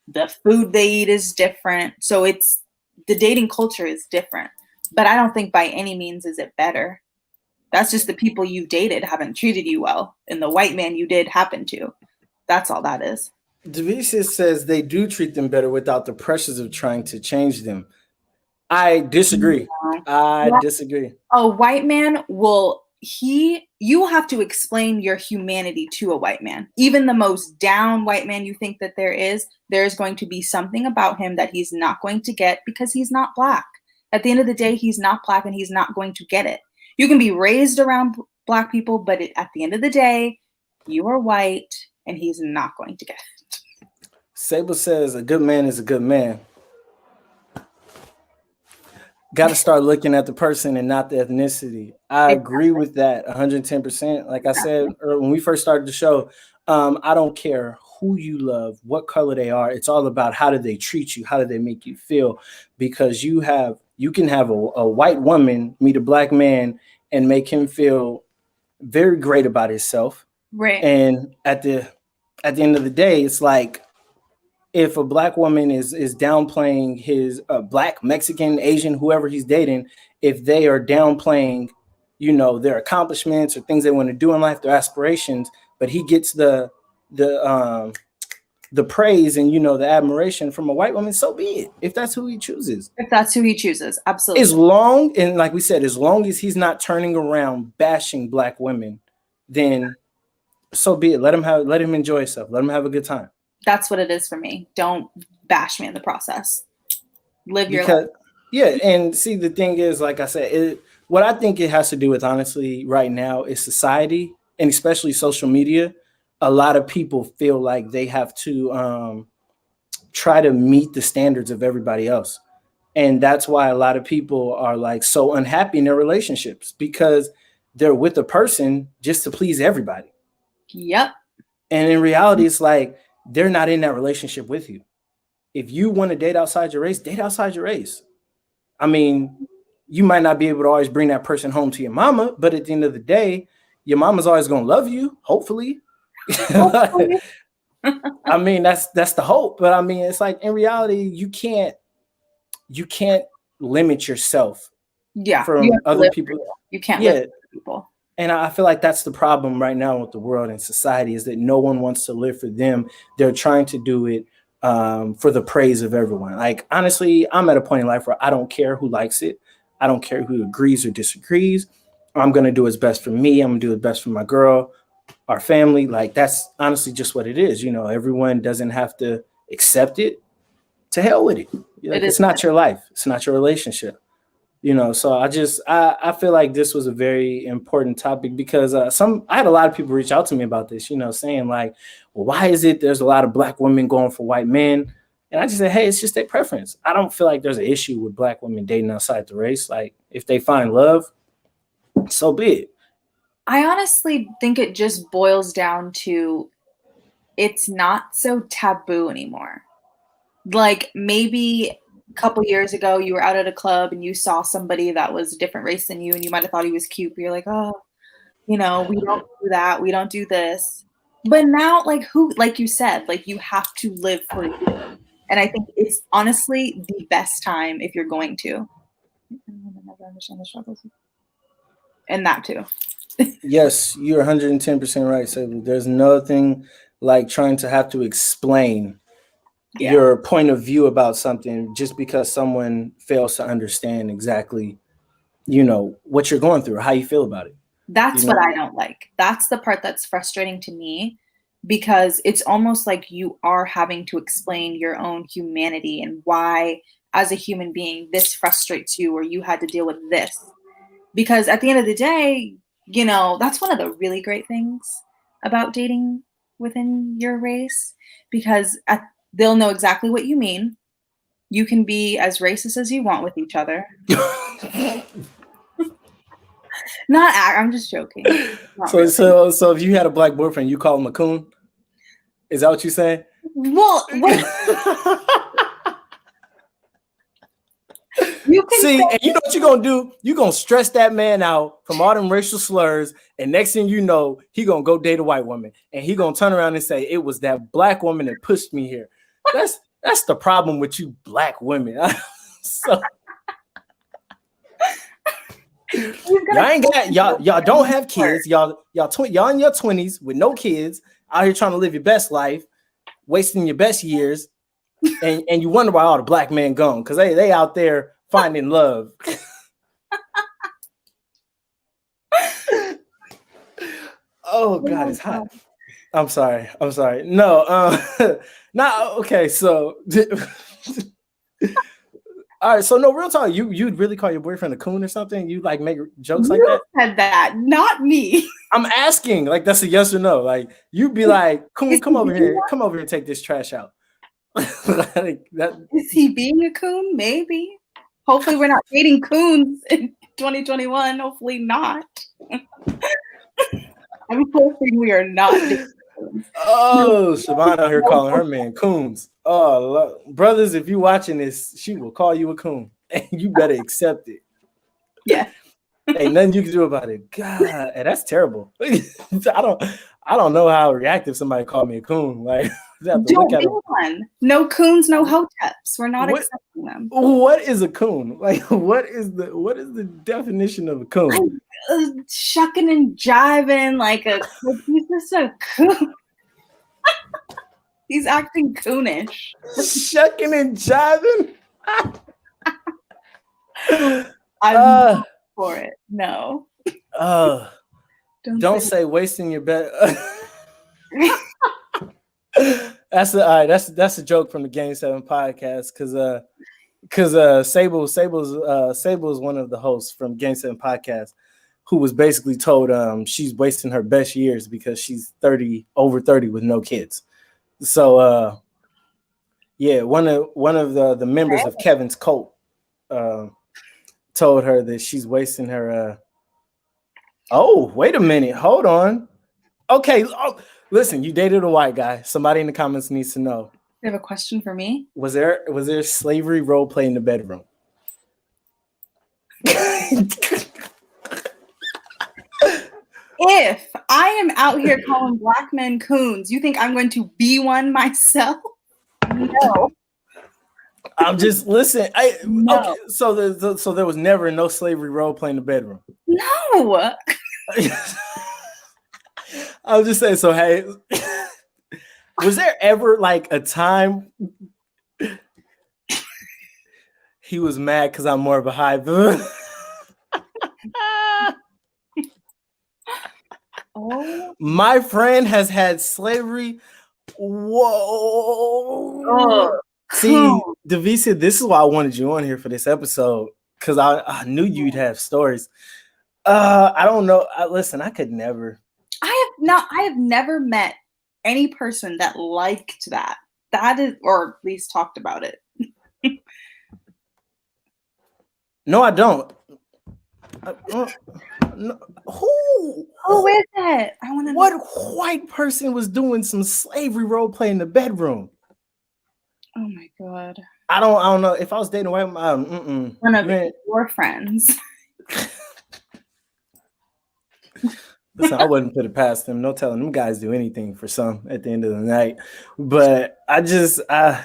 The food they eat is different. So the dating culture is different. But I don't think by any means is it better. That's just the people you dated haven't treated you well. And the white man you did happen to. That's all that is. Devisis says they do treat them better without the pressures of trying to change them. I disagree. I disagree. A white man you will have to explain your humanity to a white man. Even the most down white man you think that there is going to be something about him that he's not going to get because he's not black. At the end of the day, he's not black and he's not going to get it. You can be raised around black people, but at the end of the day, you are white and he's not going to get it. Sable says a good man is a good man. Got to start looking at the person and not the ethnicity. I agree with that 110%. Like I said when we first started the show, I don't care who you love, what color they are. It's all about how do they treat you? How do they make you feel? Because you can have a white woman meet a black man and make him feel very great about himself. Right. And at the end of the day, it's like, if a black woman is downplaying his black, Mexican, Asian, whoever he's dating, if they are downplaying, their accomplishments or things they want to do in life, their aspirations, but he gets the praise and the admiration from a white woman, so be it. If that's who he chooses. Absolutely. As long as he's not turning around bashing black women, then so be it. Let him enjoy himself. Let him have a good time. That's what it is for me. Don't bash me in the process. Live your life. Yeah, and see, the thing is, like I said, what I think it has to do with, honestly, right now is society, and especially social media. A lot of people feel like they have to try to meet the standards of everybody else. And that's why a lot of people are like so unhappy in their relationships, because they're with a person just to please everybody. Yep. And in reality, it's like, they're not in that relationship with you. If you want to date outside your race, date outside your race. I mean, you might not be able to always bring that person home to your mama, but at the end of the day, your mama's always going to love you, hopefully. I mean, that's the hope. But I mean, it's like, in reality, you can't limit yourself from other people. You can't live for people. And I feel like that's the problem right now with the world and society, is that no one wants to live for them. They're trying to do it for the praise of everyone. Like, honestly, I'm at a point in life where I don't care who likes it. I don't care who agrees or disagrees. I'm going to do what's best for me. I'm going to do what's best for my girl, our family. Like, that's honestly just what it is. Everyone doesn't have to accept it. To hell with it. It's not your life. It's not your relationship. So I feel like this was a very important topic, because I had a lot of people reach out to me about this, saying like, well, why is it there's a lot of black women going for white men? And I just said, hey, it's just their preference. I don't feel like there's an issue with black women dating outside the race. Like, if they find love, so be it. I honestly think it just boils down to, it's not so taboo anymore. Like, maybe couple years ago, you were out at a club and you saw somebody that was a different race than you, and you might have thought he was cute, but you're like, oh, we don't do that. We don't do this. But now, like you said, like, you have to live for you. And I think it's honestly the best time if you're going to. And that too. Yes, you're 110% right, Sable. There's nothing like trying to have to explain your point of view about something just because someone fails to understand exactly, what you're going through or how you feel about it. That's what I don't like. That's the part that's frustrating to me, because it's almost like you are having to explain your own humanity and why, as a human being, this frustrates you, or you had to deal with this. Because at the end of the day, that's one of the really great things about dating within your race, because they'll know exactly what you mean. You can be as racist as you want with each other. I'm just joking. Not So, really. so if you had a black boyfriend, you call him a coon? Is that what you're saying? Well, wait, you can See, say and you know what you're gonna do? You're gonna stress that man out from all them racial slurs, and next thing you know, he gonna go date a white woman, and he gonna turn around and say, "It was that black woman that pushed me here." That's the problem with you black women. So y'all ain't got y'all don't have kids. Y'all in your 20s with no kids, out here trying to live your best life, wasting your best years, and you wonder why all the black men gone, because they out there finding love. Oh God, it's hot. I'm sorry. No, not okay. So, all right. So, no, real talk. You'd really call your boyfriend a coon or something? You like make jokes like that? Said that, not me. I'm asking. Like, that's a yes or no. Like, you'd be like, coon, come over here and take this trash out. Like that. Is he being a coon? Maybe. Hopefully, we're not dating coons in 2021. Hopefully not. I'm hoping we are not dating coons. Oh, Siobhan out here calling her man coons. Oh, brothers, if you're watching this, she will call you a coon, and you better accept it. Yeah. Ain't nothing you can do about it. God, that's terrible. I don't know how I react if somebody called me a coon. Like, I have to look at one. No coons, no hoteps. We're not accepting them. What is a coon? Like, what is the definition of a coon? Shucking and jiving like he's just a coon. He's acting coonish. Shucking and jiving. I'm not for it. No. Don't say wasting your bed. That's a joke from the Game 7 podcast, because Sable is one of the hosts from Game 7 podcast, who was basically told she's wasting her best years because she's over 30 with no kids. So yeah, one of the members of Kevin's cult told her that she's wasting her oh, wait a minute, hold on. Okay, listen, you dated a white guy. Somebody in the comments needs to know. You have a question for me? Was there slavery role play in the bedroom? If I am out here calling black men coons, you think I'm going to be one myself? No. I'm just listen. No. Okay, so there was never no slavery role play in the bedroom. No. I was just saying. So hey, was there ever like a time he was mad because I'm more of a high? Oh. My friend has had slavery. Whoa. Oh. See, Davisa, this is why I wanted you on here for this episode, because I knew you'd have stories. I don't know. Listen, I could never. I have never met any person that liked that. That is, or at least talked about it. No, I don't. No. Who is it? I want to know. What white person was doing some slavery role play in the bedroom? Oh my God. I don't know. If I was dating a white man, one of your friends. Listen, I wouldn't put it past them. No telling them guys do anything for some at the end of the night. But I just at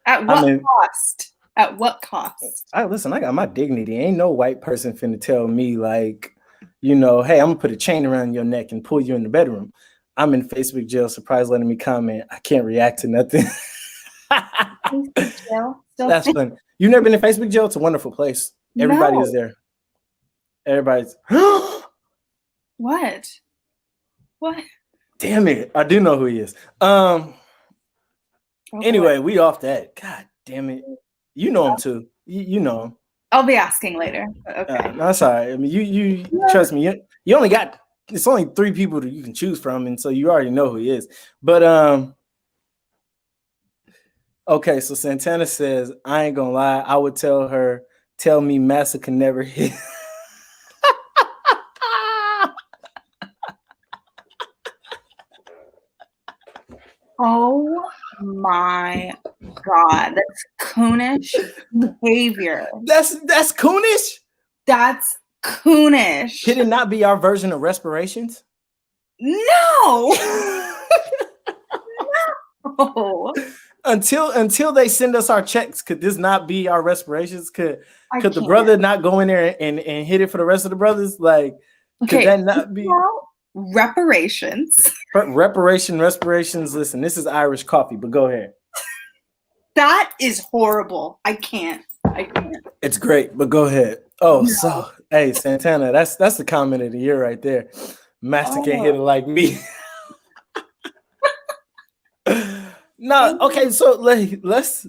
what cost? At what cost? Listen, I got my dignity. Ain't no white person finna tell me like, you know, hey, I'm gonna put a chain around your neck and pull you in the bedroom. I'm in Facebook jail. Surprise letting me comment. I can't react to nothing. That's fun. You've never been in Facebook jail? It's a wonderful place. Everybody is there. Everybody's What? Damn it. I do know who he is. Anyway, we off that. God damn it. You know him too. You know him. I'll be asking later. Okay. No, that's all right. I mean, you trust me. You only got, it's only 3 people that you can choose from, and so you already know who he is. But okay, so Santana says, I ain't gonna lie, I would tell me Massa can never hit. my God, that's coonish behavior. That's coonish. That's coonish. Could it not be our version of respirations? No. No. Until they send us our checks, could this not be our respirations? Could the brother not go in there and hit it for the rest of the brothers? Like, could that not be reparations? Respirations. Listen, this is Irish coffee, but go ahead. That is horrible. I can't. It's great, but go ahead. Oh, no. So hey, Santana, that's the comment of the year right there. Master can't hit it like me. No, okay, so let's.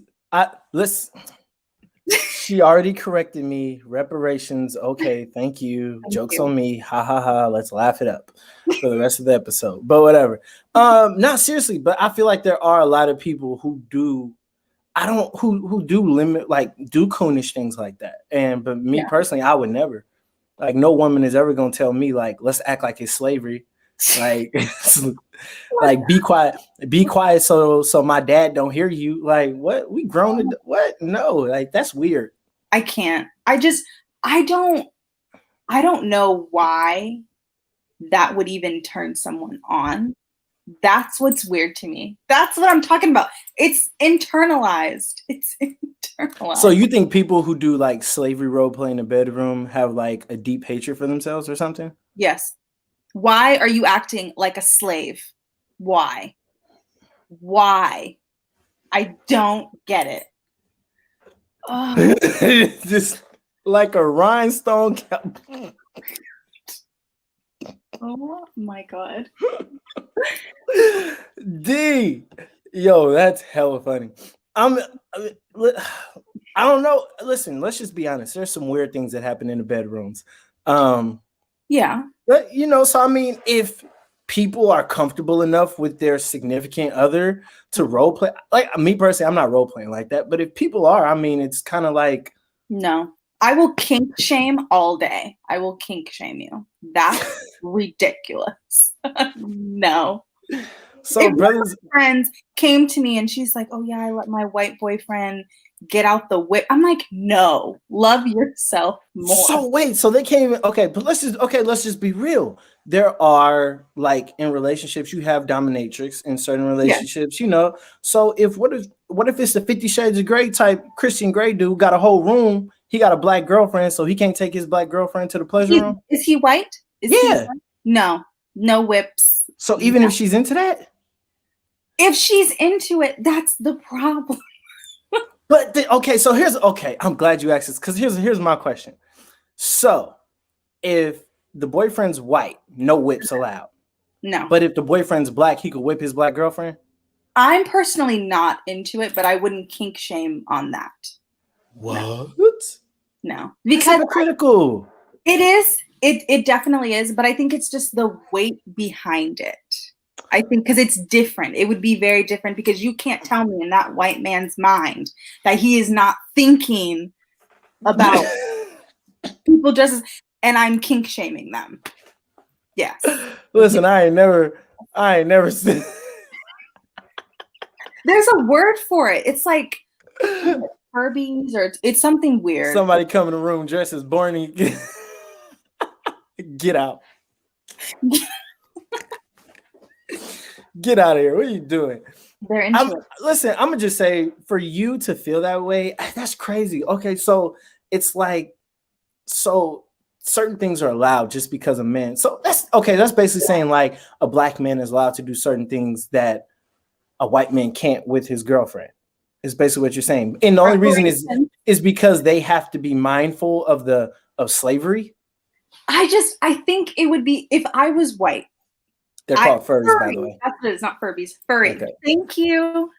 She already corrected me. Reparations. Okay, thank you. Jokes on me. Ha ha ha. Let's laugh it up for the rest of the episode. But whatever. Not seriously, but I feel like there are a lot of people who do. Who do limit, like, do coonish things like that. But me personally, I would never. Like, no woman is ever gonna tell me, like, let's act like it's slavery. Like, like be quiet so my dad don't hear you. Like, what? We grown? What? No, like, that's weird. I can't. I don't know why that would even turn someone on. That's what's weird to me. That's what I'm talking about. It's internalized. So you think people who do like slavery role play in the bedroom have like a deep hatred for themselves or something? Yes. Why are you acting like a slave? Why? I don't get it. Just like a rhinestone. Oh my God. D, yo, that's hella funny. I don't know. Listen, let's just be honest. There's some weird things that happen in the bedrooms. Yeah. But so I mean, if people are comfortable enough with their significant other to role play, like me personally, I'm not role playing like that. But if people are, I mean, it's kind of like, no, I will kink shame all day. I will kink shame you. That's ridiculous. No. So brothers, friends came to me and she's like, "Oh yeah, I let my white boyfriend get out the whip." I'm like, "No, love yourself more." So wait, so they can't even. Okay, but let's just be real. There are, like, in relationships, you have dominatrix in certain relationships, So what if it's the 50 Shades of Grey type Christian Grey dude got a whole room? He got a black girlfriend, so he can't take his black girlfriend to the pleasure room. Is he white? Yeah. No whips. So even if she's into that, if she's into it, that's the problem. But I'm glad you asked this, because here's my question. So if the boyfriend's white, no whips allowed. No. But if the boyfriend's black, he could whip his black girlfriend? I'm personally not into it, but I wouldn't kink shame on that. What? No. Because it's critical. It is. It definitely is, but I think it's just the weight behind it. I think because it's different. It would be very different, because you can't tell me in that white man's mind that he is not thinking about people just as, and I'm kink shaming them. Yes. Listen, I ain't never seen. There's a word for it. It's like Furbies, or it's something weird. Somebody come in the room dressed as Barney. Get out. Get out of here. What are you doing? They're into it. Listen, I'm going to just say, for you to feel that way, that's crazy. Okay, so it's like, so certain things are allowed just because of men. So that's basically saying, like, a black man is allowed to do certain things that a white man can't with his girlfriend. Is basically what you're saying. And the only reason is because they have to be mindful of slavery. I think it would be, if I was white. They're called furries, by the way. That's what it is, not Furbies. Furry. Okay. Thank you.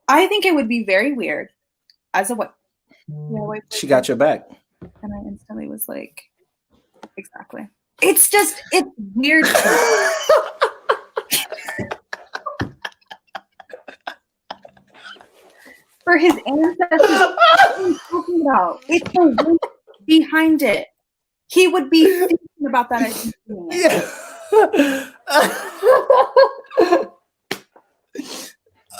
I think it would be very weird as a white. She got your back. And I instantly was like, exactly. It's weird. For his ancestors, what are you talking about? It's the weight behind it. He would be thinking about that as he's doing it.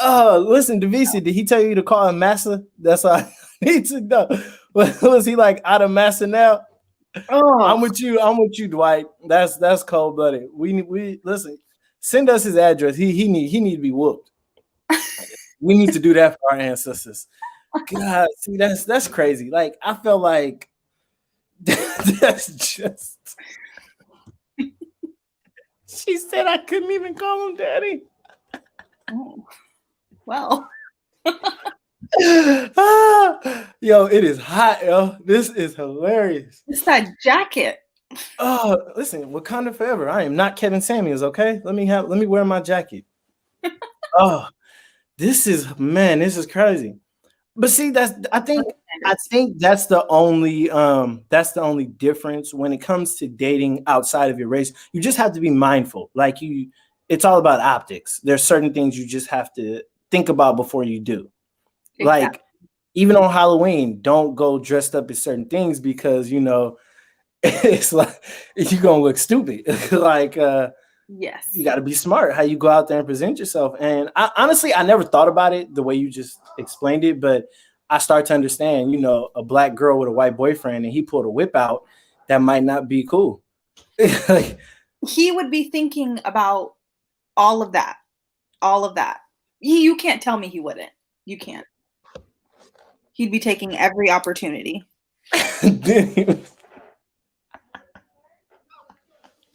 Listen, Davisi, did he tell you to call him Massa? That's all I need to know. Was he like out of Massa now? I'm Oh, with you. I'm with you, Dwight. That's cold blooded. We listen. Send us his address. He need to be whooped. We need to do that for our ancestors. God, see that's crazy. Like I felt like that's just. She said I couldn't even call him daddy. oh. Well, Yo, it is hot, yo. This is hilarious. it's that jacket. Oh, listen, Wakanda forever. I am not Kevin Samuels, okay? Let me wear my jacket. Oh, this is crazy. But see, I think that's the only difference when it comes to dating outside of your race. You just have to be mindful. Like it's all about optics. There's certain things you just have to think about before you do. Exactly. Like even on Halloween, don't go dressed up as certain things because it's like you're gonna look stupid. Like Yes. you got to be smart how you go out there and present yourself. And honestly, I never thought about it the way you just explained it, but I start to understand, a black girl with a white boyfriend and he pulled a whip out, that might not be cool. Like, He would be thinking about all of that. All of that. You can't tell me he wouldn't. You can't. He'd be taking every opportunity.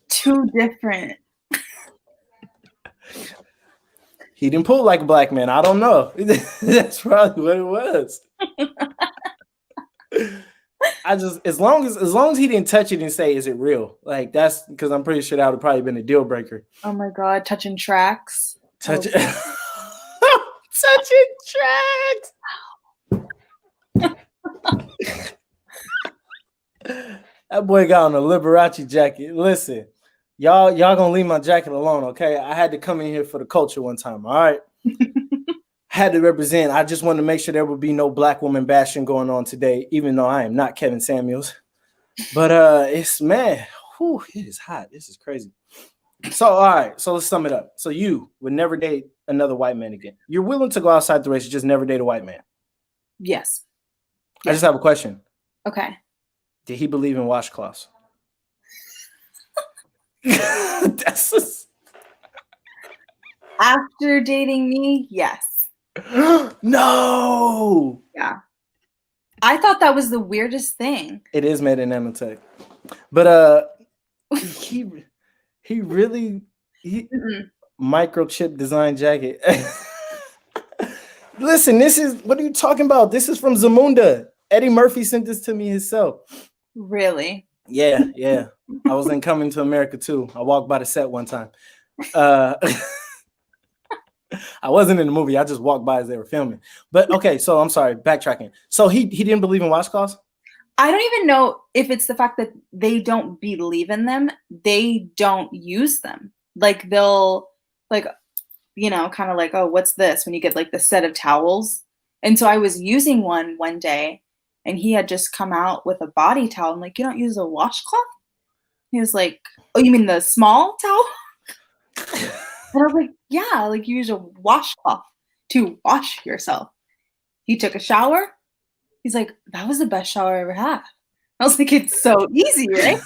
Too different. He didn't pull like a black man. I don't know. That's probably what it was. As long as he didn't touch it and say, "Is it real?" Like that's because I'm pretty sure that would have probably been a deal breaker. Oh my God, touching tracks. Touching tracks. That boy got on a Liberace jacket. Listen, y'all gonna leave my jacket alone, okay? I had to come in here for the culture one time. All right. Had to represent. I just wanted to make sure there would be no black woman bashing going on today, even though I am not Kevin Samuels. But it is hot. This is crazy. So all right, so let's sum it up. So you would never date another white man again. You're willing to go outside the race, just never date a white man. Yes. I just have a question. Okay. Did he believe in washcloths? After dating me, yes. No. Yeah. I thought that was the weirdest thing. It is made in nanotech. But he really microchip design jacket. Listen, what are you talking about? This is from Zamunda. Eddie Murphy sent this to me himself. Really? Yeah. I was in Coming to America too. I walked by the set one time. I wasn't in the movie. I just walked by as they were filming. But okay, so I'm sorry, backtracking. So he didn't believe in washcloths? I don't even know if it's the fact that they don't believe in them. They don't use them. Like they'll kind of like, oh, what's this? When you get like the set of towels. And so I was using one day and he had just come out with a body towel. I'm like, you don't use a washcloth? He was like, oh, you mean the small towel? And I was like, yeah, like you use a washcloth to wash yourself. He took a shower. He's like, that was the best shower I ever had. I was like, it's so easy, right?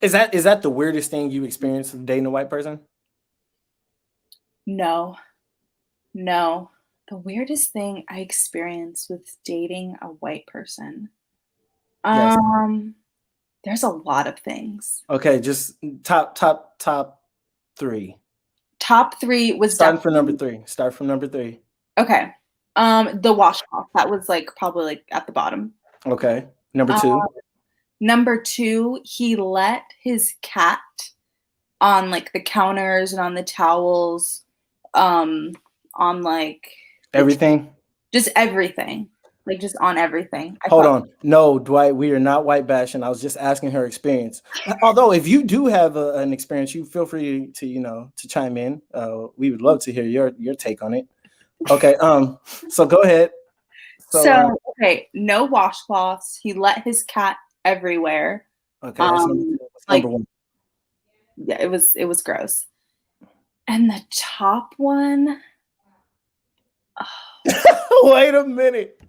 Is that the weirdest thing you experienced with dating a white person? No. The weirdest thing I experienced with dating a white person. Yes. There's a lot of things. Okay, just top 3. Top 3 was Start from number 3. Okay. The washcloth. That was like probably like at the bottom. Okay. Number 2. Number 2, he let his cat on like the counters and on the towels, on like everything. Just everything. Like just on everything. Hold on. No, Dwight, we are not white bashing. I was just asking her experience. Although if you do have an experience, you feel free to chime in. We would love to hear your take on it. Okay. So go ahead. So okay, no washcloths. He let his cat everywhere. Okay. That's number 1. Yeah, it was gross. And the top one. Wait a minute.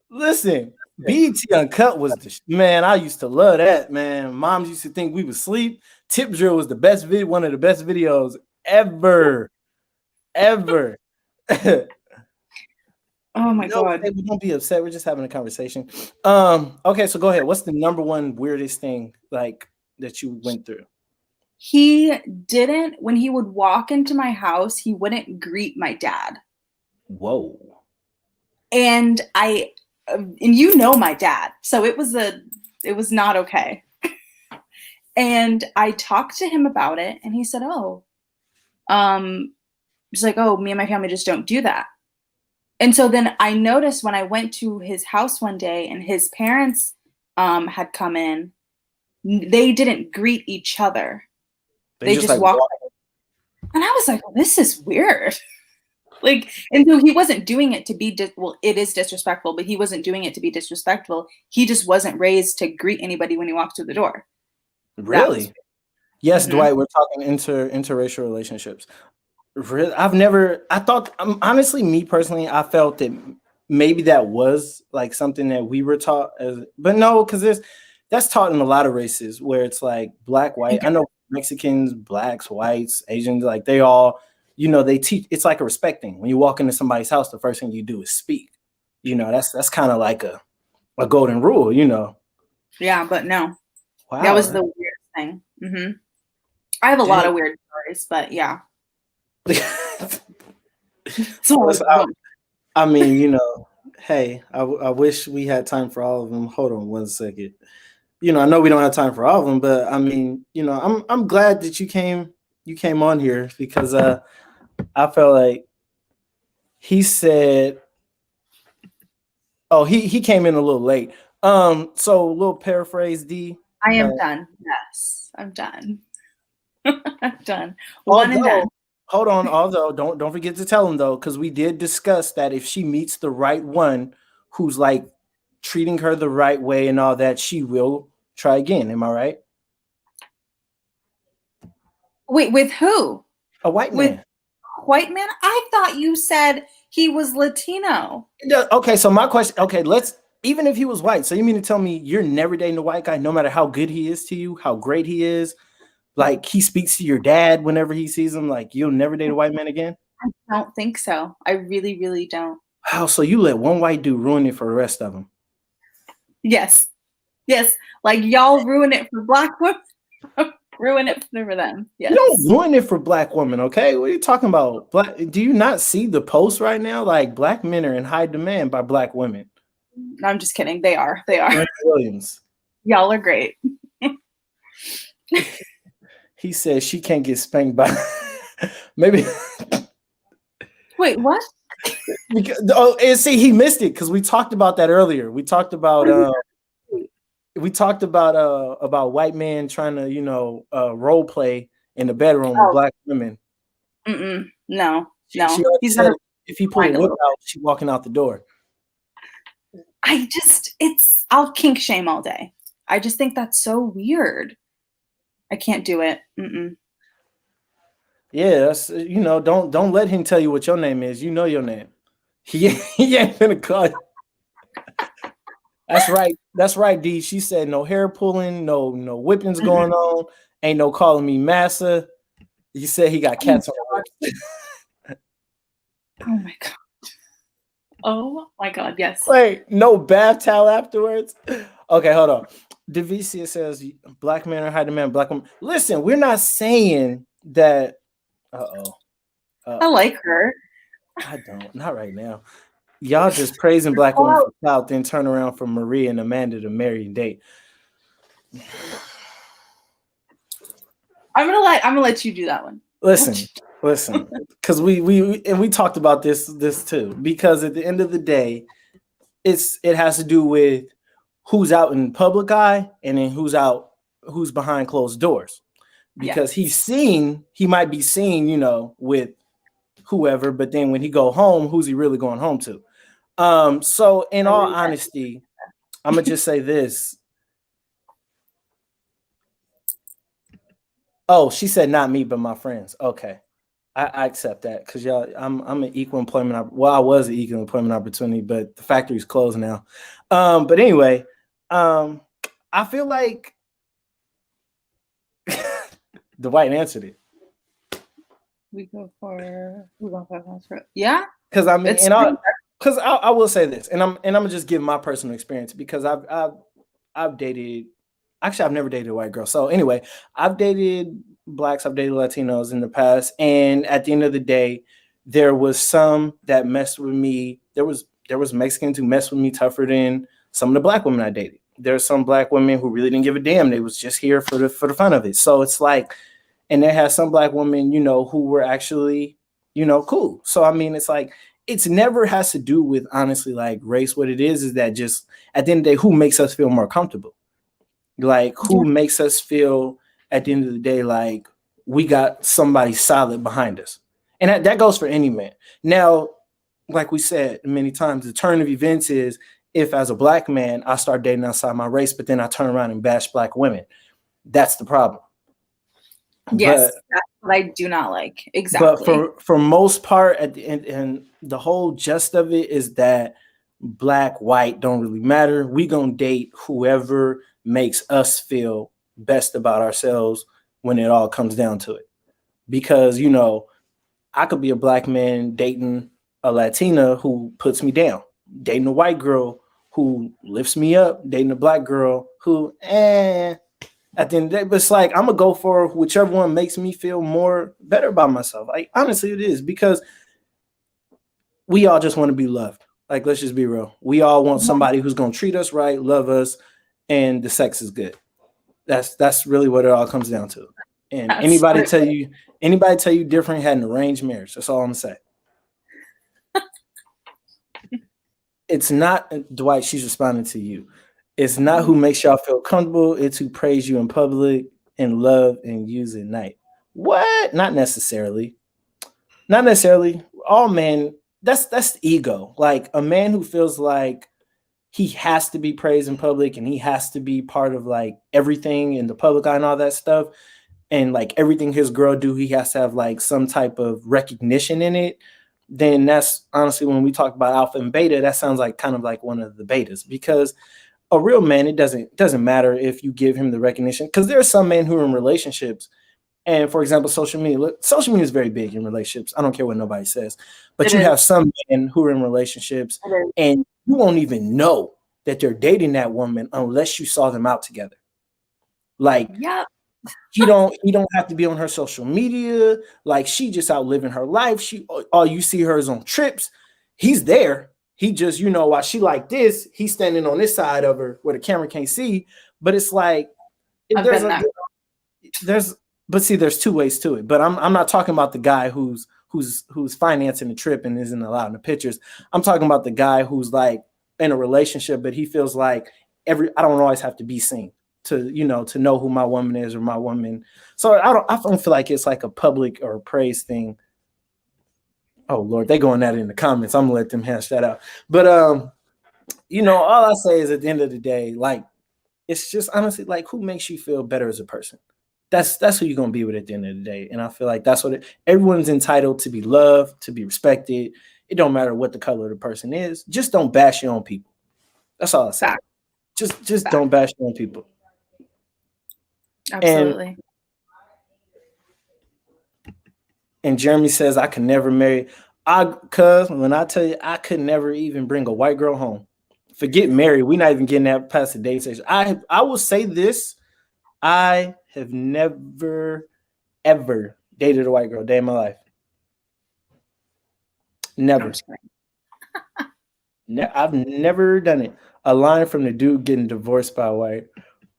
Listen, BET Uncut was man. I used to love that, man. Moms used to think we would sleep. Tip Drill was the best video, one of the best videos ever. Oh my God. Baby, don't be upset. We're just having a conversation. Okay, so go ahead. What's the number one weirdest thing like that you went through? He didn't, when he would walk into my house, he wouldn't greet my dad. Whoa. And you know my dad, so it was not okay. And I talked to him about it, and he said, "Oh, he's like, oh, me and my family just don't do that." And so then I noticed when I went to his house one day, and his parents had come in, they didn't greet each other. They just walked. And I was like, well, this is weird. Like, and so he wasn't doing it to be, well, it is disrespectful, but he wasn't doing it to be disrespectful. He just wasn't raised to greet anybody when he walks through the door. Really? Yes, Dwight, we're talking interracial relationships. Really? I thought, honestly, me personally, I felt that maybe that was like something that we were taught but no, because that's taught in a lot of races where it's like black, white. I know Mexicans, blacks, whites, Asians, like they all, they teach, it's like a respect thing. When you walk into somebody's house, the first thing you do is speak. That's kind of like a golden rule, Yeah, but no. Wow. That was the weirdest thing. I have a lot of weird stories, but yeah. So I mean, hey, I wish we had time for all of them. Hold on one second. I know we don't have time for all of them, but I mean, I'm glad that you came on here because I felt like he said, oh, he came in a little late. So a little paraphrase, D. I am done. Yes, I'm done. I'm done. One and done. Hold on. Although, don't forget to tell him though, because we did discuss that if she meets the right one, who's like treating her the right way and all that, she will try again. Am I right? Wait, with who? A white man. With white man? I thought you said he was Latino. Okay, so my question. Okay, even if he was white. So you mean to tell me you're never dating a white guy, no matter how good he is to you, how great he is? Like he speaks to your dad whenever he sees him, like you'll never date a white man again? I don't think so. I really, really don't. Wow, so you let one white dude ruin it for the rest of them? Yes. Like y'all ruin it for black women. Ruin it for them. Yes. You don't ruin it for black women, okay? What are you talking about? Do you not see the post right now? Like black men are in high demand by black women. No, I'm just kidding. They are. Williams. Y'all are great. He says she can't get spanked by maybe. Wait, what? And see, he missed it because we talked about that earlier. We talked about about white men trying to role play in the bedroom with black women. No. He's said if he pulled a whip out, she's walking out the door. I'll kink shame all day. I just think that's so weird. I can't do it. Yeah, that's, don't let him tell you what your name is. You know your name. He ain't gonna call you. That's right, D. She said no hair pulling, no whippings going on. Ain't no calling me massa. You said he got cats on the Oh my god. Oh my god, yes. Wait, no bath towel afterwards? Okay, hold on. Devicia says black men are high demand, black women. Listen, we're not saying that. I like her. I don't. Not right now. Y'all just praising black women for clout, then turn around for Maria and Amanda to marry and date. I'm gonna let you do that one. Listen, because we talked about this too. Because at the end of the day, it has to do with who's out in public eye and then who's behind closed doors. Because he might be seen, with whoever, but then when he go home, who's he really going home to? So in all honesty, I'm gonna just say this. Oh, she said not me, but my friends. Okay. I accept that because y'all, I'm an equal employment. Well, I was an equal employment opportunity, but the factory's closed now. But anyway, I feel like Dwight answered it. We're going for yeah. Because I mean, I will say this, and I'm gonna just give my personal experience because I've dated. Actually, I've never dated a white girl. So anyway, I've dated blacks, I've dated Latinos in the past, and at the end of the day, there was some that messed with me. There was Mexicans who messed with me tougher than some of the black women I dated. There's some black women who really didn't give a damn. They was just here for the fun of it. So it's like, and they had some black women, who were actually, cool. So I mean, it's like it's never has to do with honestly like race. What it is that just at the end of the day, who makes us feel more comfortable? Like who makes us feel at the end of the day like we got somebody solid behind us, and that goes for any man. Now, like we said many times, the turn of events is if as a black man I start dating outside my race, but then I turn around and bash black women. That's the problem. Yes, that's what I do not like. Exactly. But for most part, at the end, and the whole gist of it is that black, white don't really matter. We gonna date whoever makes us feel best about ourselves when it all comes down to it. Because, I could be a black man dating a Latina who puts me down, dating a white girl who lifts me up, dating a black girl who, at the end of the day, but it's like, I'm going to go for whichever one makes me feel more better about myself. Like, honestly, it is because we all just want to be loved. Like, let's just be real. We all want somebody who's going to treat us right, love us, and the sex is good. That's really what it all comes down to. And anybody tell you different had an arranged marriage. That's all I'm gonna say. It's not Dwight. She's responding to you. It's not who makes y'all feel comfortable. It's who praise you in public and love and use at night. What? Not necessarily. Not necessarily. All men. That's ego. Like a man who feels like he has to be praised in public and he has to be part of like everything in the public eye and all that stuff. And like everything his girl do, he has to have like some type of recognition in it. Then that's honestly, when we talk about alpha and beta, that sounds like kind of like one of the betas, because a real man, it doesn't matter if you give him the recognition, because there are some men who are in relationships. And for example, social media is very big in relationships. I don't care what nobody says, but you have some men who are in relationships and you won't even know that they're dating that woman unless you saw them out together. Like, he don't have to be on her social media. Like, she just out living her life. All you see her is on trips. He's there. He just, while she like this, he's standing on this side of her where the camera can't see. But it's like, there's two ways to it. But I'm not talking about the guy who's financing the trip and isn't allowed in the pictures. I'm talking about the guy who's like in a relationship, but he feels like I don't always have to be seen to know who my woman is or my woman. So I don't feel like it's like a public or a praise thing. Oh Lord, they going at it in the comments. I'm gonna let them hash that out. But all I say is at the end of the day, like, it's just honestly like who makes you feel better as a person. That's who you're gonna be with at the end of the day. And I feel like that's what everyone's entitled to be loved, to be respected. It don't matter what the color of the person is. Just don't bash your own people. That's all I say. Just don't bash your own people. Absolutely. And Jeremy says, I could never marry. Cuz when I tell you, I could never even bring a white girl home. Forget married. We're not even getting that past the date stage. I will say this. I have never, ever dated a white girl day in my life. Never. I've never done it. A line from the dude getting divorced by a white.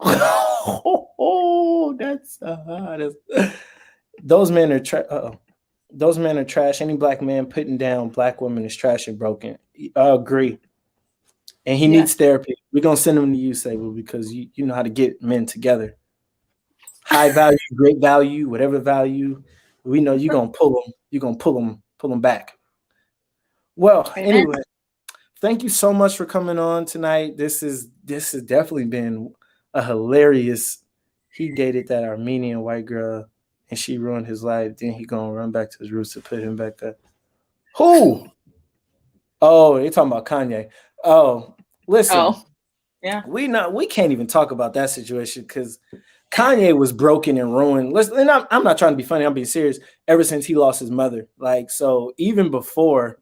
Oh, that's those men are those men are trash. Any black man putting down black women is trash and broken. I agree. And he needs therapy. We're gonna send him to you, Sable, because you know how to get men together. High value, great value, whatever value. We know you're gonna pull them. You're gonna pull them back. Well, anyway, thank you so much for coming on tonight. This has definitely been a hilarious. He dated that Armenian white girl and she ruined his life. Then he gonna run back to his roots to put him back up. Who? Oh, you're talking about Kanye. Oh, listen. Oh, yeah. We can't even talk about that situation because Kanye was broken and ruined. Listen, and I'm not trying to be funny. I'm being serious. Ever since he lost his mother, like so, even before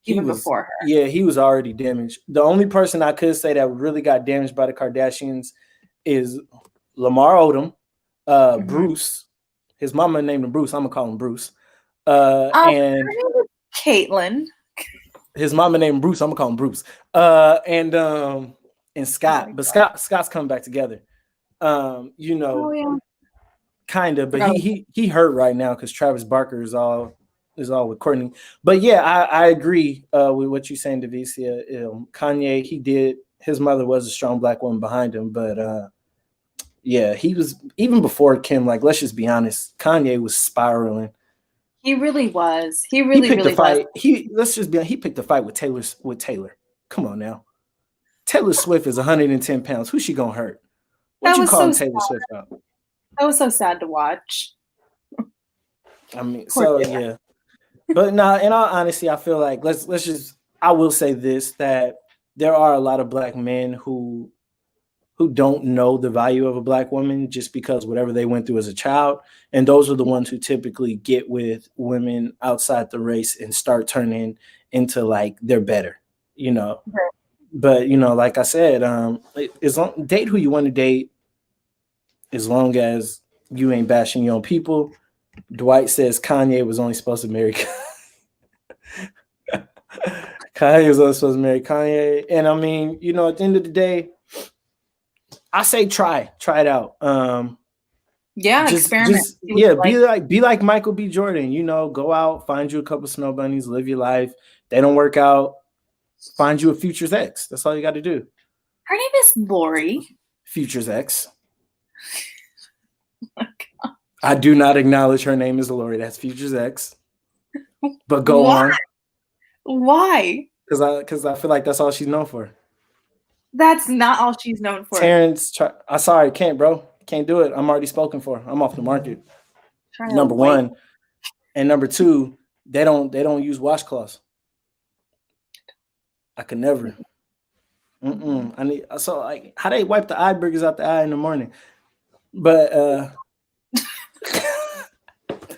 before her, yeah, he was already damaged. The only person I could say that really got damaged by the Kardashians is Lamar Odom, Bruce. His mama named him Bruce. I'm gonna call him Bruce. And Caitlyn. His mama named Bruce. I'm gonna call him Bruce. And Scott, but Scott's coming back together. Kind of, but he hurt right now because Travis Barker is all with Courtney. But yeah, I agree with what you're saying, Davicia. Kanye, his mother was a strong black woman behind him, but yeah, he was even before Kim. Like, let's just be honest, Kanye was spiraling. He really was. He picked a fight. He picked a fight with Taylor. Come on now. Taylor Swift is 110 pounds. Who's she gonna hurt? What you calling Taylor Swift out? That was so sad to watch. I mean, yeah. But now, in all honesty, I feel like I will say this, that there are a lot of black men who don't know the value of a black woman just because whatever they went through as a child. And those are the ones who typically get with women outside the race and start turning into like they're better, Right. But like I said, date who you want to date as long as you ain't bashing your own people. Dwight says Kanye was only supposed to marry Kanye was only supposed to marry Kanye. And I mean, at the end of the day, I say try it out. Experiment. Be like Michael B. Jordan. Go out, find you a couple snow bunnies, live your life. They don't work out, find you a Future's ex. That's all you got to do. Her name is Lori. Future's ex. Oh I do not acknowledge her name is Lori. That's Future's ex. But go on. Why? Because I feel like that's all she's known for. That's not all she's known for. Terrence, sorry, can't, bro. Can't do it. I'm already spoken for. I'm off the market. Number one. And number two, they don't use washcloths. I could never. I need how they wipe the eye burgers out the eye in the morning. But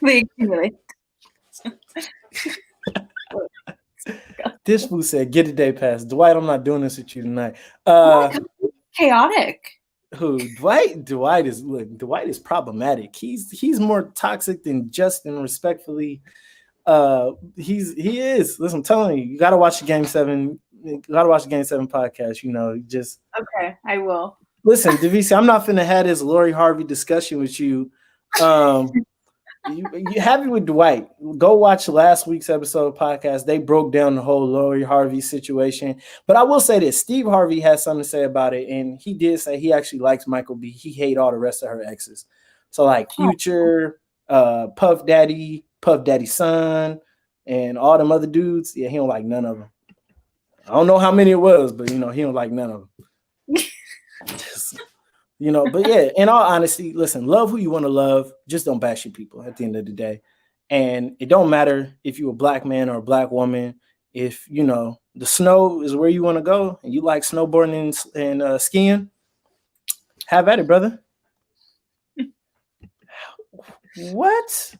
they accumulate. This fool said, "Get a day pass." Dwight, I'm not doing this with you tonight. Chaotic. Who? Dwight is problematic. He's more toxic than Justin, respectfully. He is. Listen, I'm telling you, you gotta watch the Game 7. You gotta watch the Game 7 podcast. Just okay, I will. Listen, DVC, I'm not finna have this Lori Harvey discussion with you. You happy with Dwight? Go watch last week's episode of podcast. They broke down the whole Lori Harvey situation. But I will say this: Steve Harvey has something to say about it, and he did say he actually likes Michael B. He hate all the rest of her exes. So like Future, Puff Daddy son, and all them other dudes. Yeah, he don't like none of them. I don't know how many it was, but he don't like none of them. But yeah, in all honesty, listen, love who you want to love. Just don't bash your people at the end of the day. And it don't matter if you're a black man or a black woman. If, the snow is where you want to go and you like snowboarding and skiing, have at it, brother. What?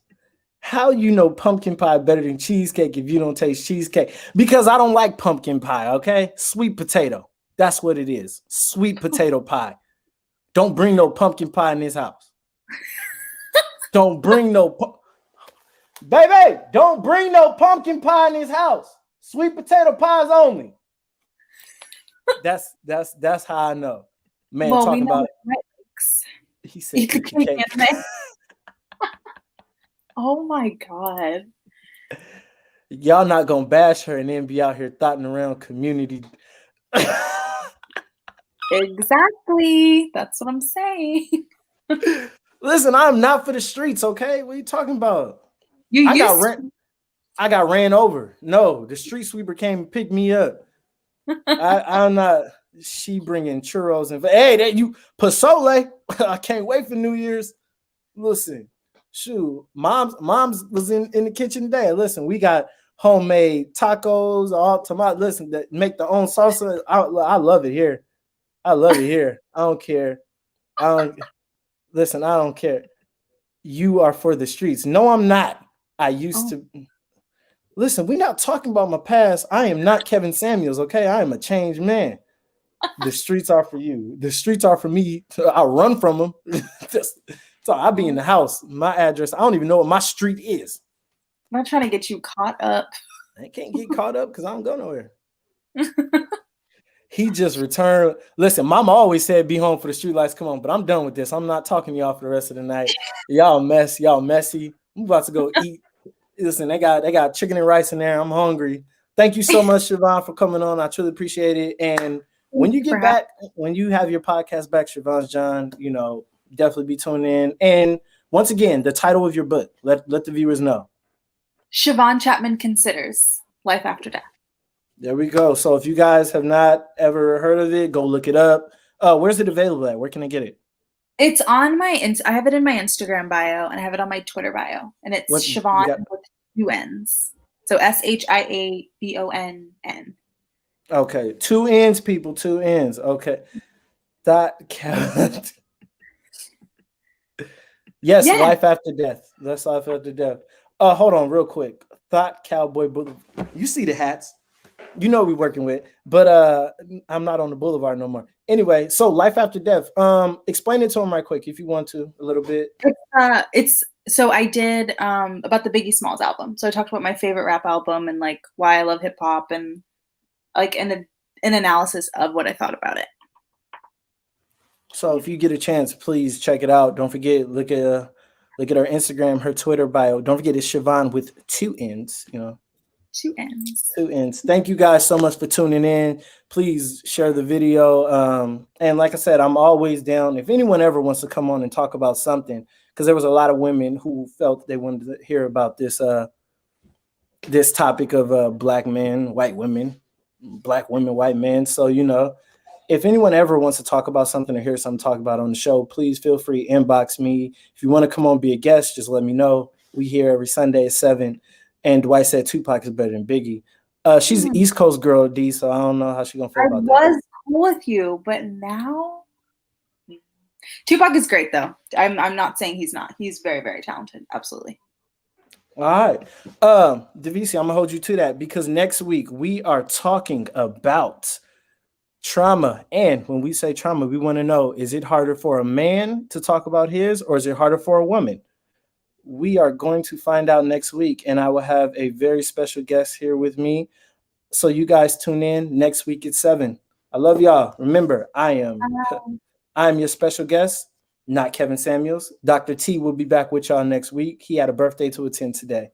How pumpkin pie better than cheesecake if you don't taste cheesecake? Because I don't like pumpkin pie, okay? Sweet potato. That's what it is. Sweet potato pie. Don't bring no pumpkin pie in this house. Don't bring no baby. Don't bring no pumpkin pie in this house. Sweet potato pies only. That's how I know. Man, talking about it. He said, "Oh my god, y'all not gonna bash her and then be out here thotting around community." Exactly. That's what I'm saying. Listen, I'm not for the streets, okay? What are you talking about? I got ran over. No, the street sweeper came and picked me up. I'm not. She bringing churros and hey, that you Pasole. I can't wait for New Year's. Listen, shoot, mom's was in the kitchen today. Listen, we got homemade tacos, all tomato. Listen, that make the own salsa. I love it here. I love it here. I don't care. I don't listen. I don't care. You are for the streets. No, I'm not. I used to. Listen, we're not talking about my past. I am not Kevin Samuels. Okay, I am a changed man. The streets are for you. The streets are for me. I'll run from them. So I'll be in the house. My address, I don't even know what my street is. I'm not trying to get you caught up. I can't get caught up because I don't go nowhere. He just returned. Listen, mama always said be home for the street lights come on, but I'm done with this. I'm not talking to y'all for the rest of the night. Y'all messy. I'm about to go eat. Listen, they got chicken and rice in there. I'm hungry. Thank you so much, Siobhan, for coming on. I truly appreciate it. And when you get back, when you have your podcast back, Siobhan's John, definitely be tuning in. And once again, the title of your book, let the viewers know. Siobhan Chapman Considers Life After Death. There we go. So if you guys have not ever heard of it, go look it up. Where's it available at? Where can I get it? It's on I have it in my Instagram bio, and I have it on my Twitter bio. And it's Siobhan with 2 N's. So SHIABONN. Okay. 2 N's, people. 2 N's. Okay. Yes, yeah. Life After Death. That's Life After Death. Hold on real quick. Thought Cowboy Boulevard. You see the hats. You know we're working with, but I'm not on the boulevard no more. Anyway, so Life After Death. Explain it to him right quick if you want to a little bit. So I did about the Biggie Smalls album. So I talked about my favorite rap album and like why I love hip hop and like an analysis of what I thought about it. So if you get a chance, please check it out. Don't forget, look at her Instagram, her Twitter bio. Don't forget it's Siobhan with 2 N's, 2 N's. 2 N's. Thank you guys so much for tuning in. Please share the video. And like I said, I'm always down. If anyone ever wants to come on and talk about something, because there was a lot of women who felt they wanted to hear about this this topic of black men, white women, black women, white men. So, if anyone ever wants to talk about something or hear something talk about on the show, please feel free to inbox me. If you want to come on, be a guest, just let me know. We here every Sunday at 7. And Dwight said Tupac is better than Biggie. She's an East Coast girl, D, so I don't know how she's going to feel about that. I was cool with you, but now Tupac is great, though. I'm not saying he's not. He's very, very talented. Absolutely. All right. DeVisi, I'm going to hold you to that because next week we are talking about trauma. And when we say trauma, we want to know, is it harder for a man to talk about his or is it harder for a woman? We are going to find out next week, and I will have a very special guest here with me. So you guys tune in next week at 7. I love y'all. Remember, I am your special guest, not Kevin Samuels. Dr. T will be back with y'all next week. He had a birthday to attend today.